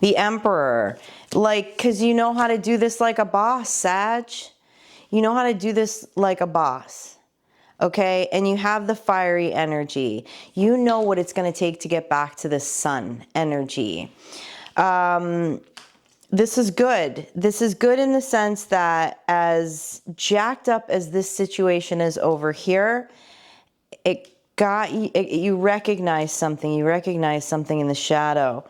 the Emperor. Like, because you know how to do this like a boss, Sag. You know how to do this like a boss. Okay, and you have the fiery energy. You know what it's going to take to get back to the sun energy. This is good. This is good in the sense that as jacked up as this situation is over here, it got you, you recognize something. You recognize something in the shadow.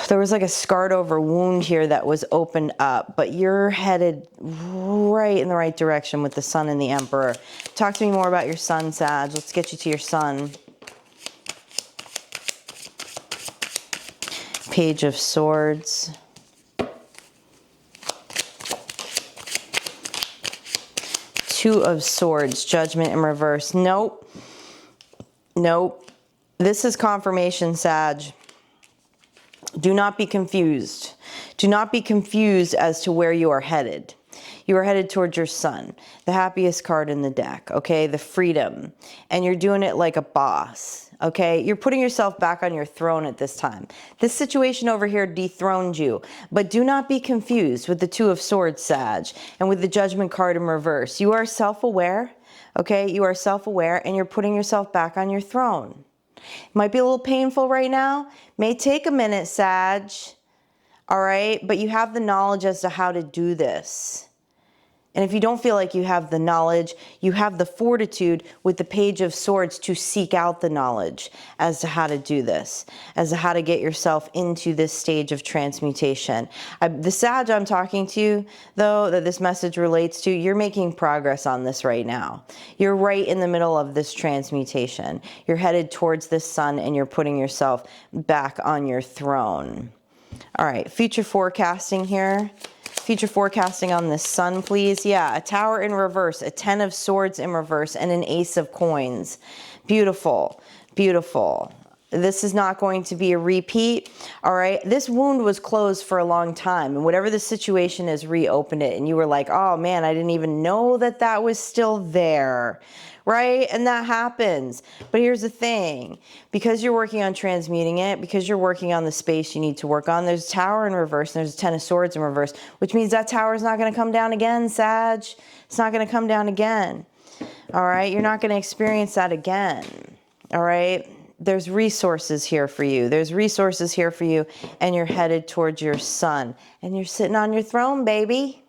There was like a scarred over wound here that was opened up, but you're headed right in the right direction with the Sun and the Emperor. Talk to me more about your Sun, Sag. Let's get you to your Sun. Page of Swords. Two of Swords, Judgment in reverse. Nope. Nope. This is confirmation, Sag. Do not be confused. Do not be confused as to where you are headed. You are headed towards your Sun, the happiest card in the deck, okay? The freedom. And you're doing it like a boss, okay? You're putting yourself back on your throne at this time. This situation over here dethroned you, but do not be confused with the Two of Swords, Sag, and with the Judgment card in reverse. You are self-aware, okay? You are self-aware, and you're putting yourself back on your throne. It might be a little painful right now. May take a minute, Sag. All right, but you have the knowledge as to how to do this. And if you don't feel like you have the knowledge, you have the fortitude with the Page of Swords to seek out the knowledge as to how to do this, as to how to get yourself into this stage of transmutation. The Sag I'm talking to, though, that this message relates to, you're making progress on this right now. You're right in the middle of this transmutation. You're headed towards this Sun and you're putting yourself back on your throne. All right, future forecasting here. Future forecasting on the Sun, please. Yeah, a Tower in reverse, a 10 of Swords in reverse, and an Ace of Coins. Beautiful, beautiful. This is not going to be a repeat, all right? This wound was closed for a long time, and whatever the situation is, reopened it, and you were like, oh man, I didn't even know that that was still there, right? And that happens. But here's the thing. Because you're working on transmuting it, because you're working on the space you need to work on, there's a Tower in reverse, and there's a 10 of Swords in reverse, which means that tower is not going to come down again, Sag. It's not going to come down again, all right? You're not going to experience that again, all right? There's resources here for you. There's resources here for you, and you're headed towards your Sun. And you're sitting on your throne, baby.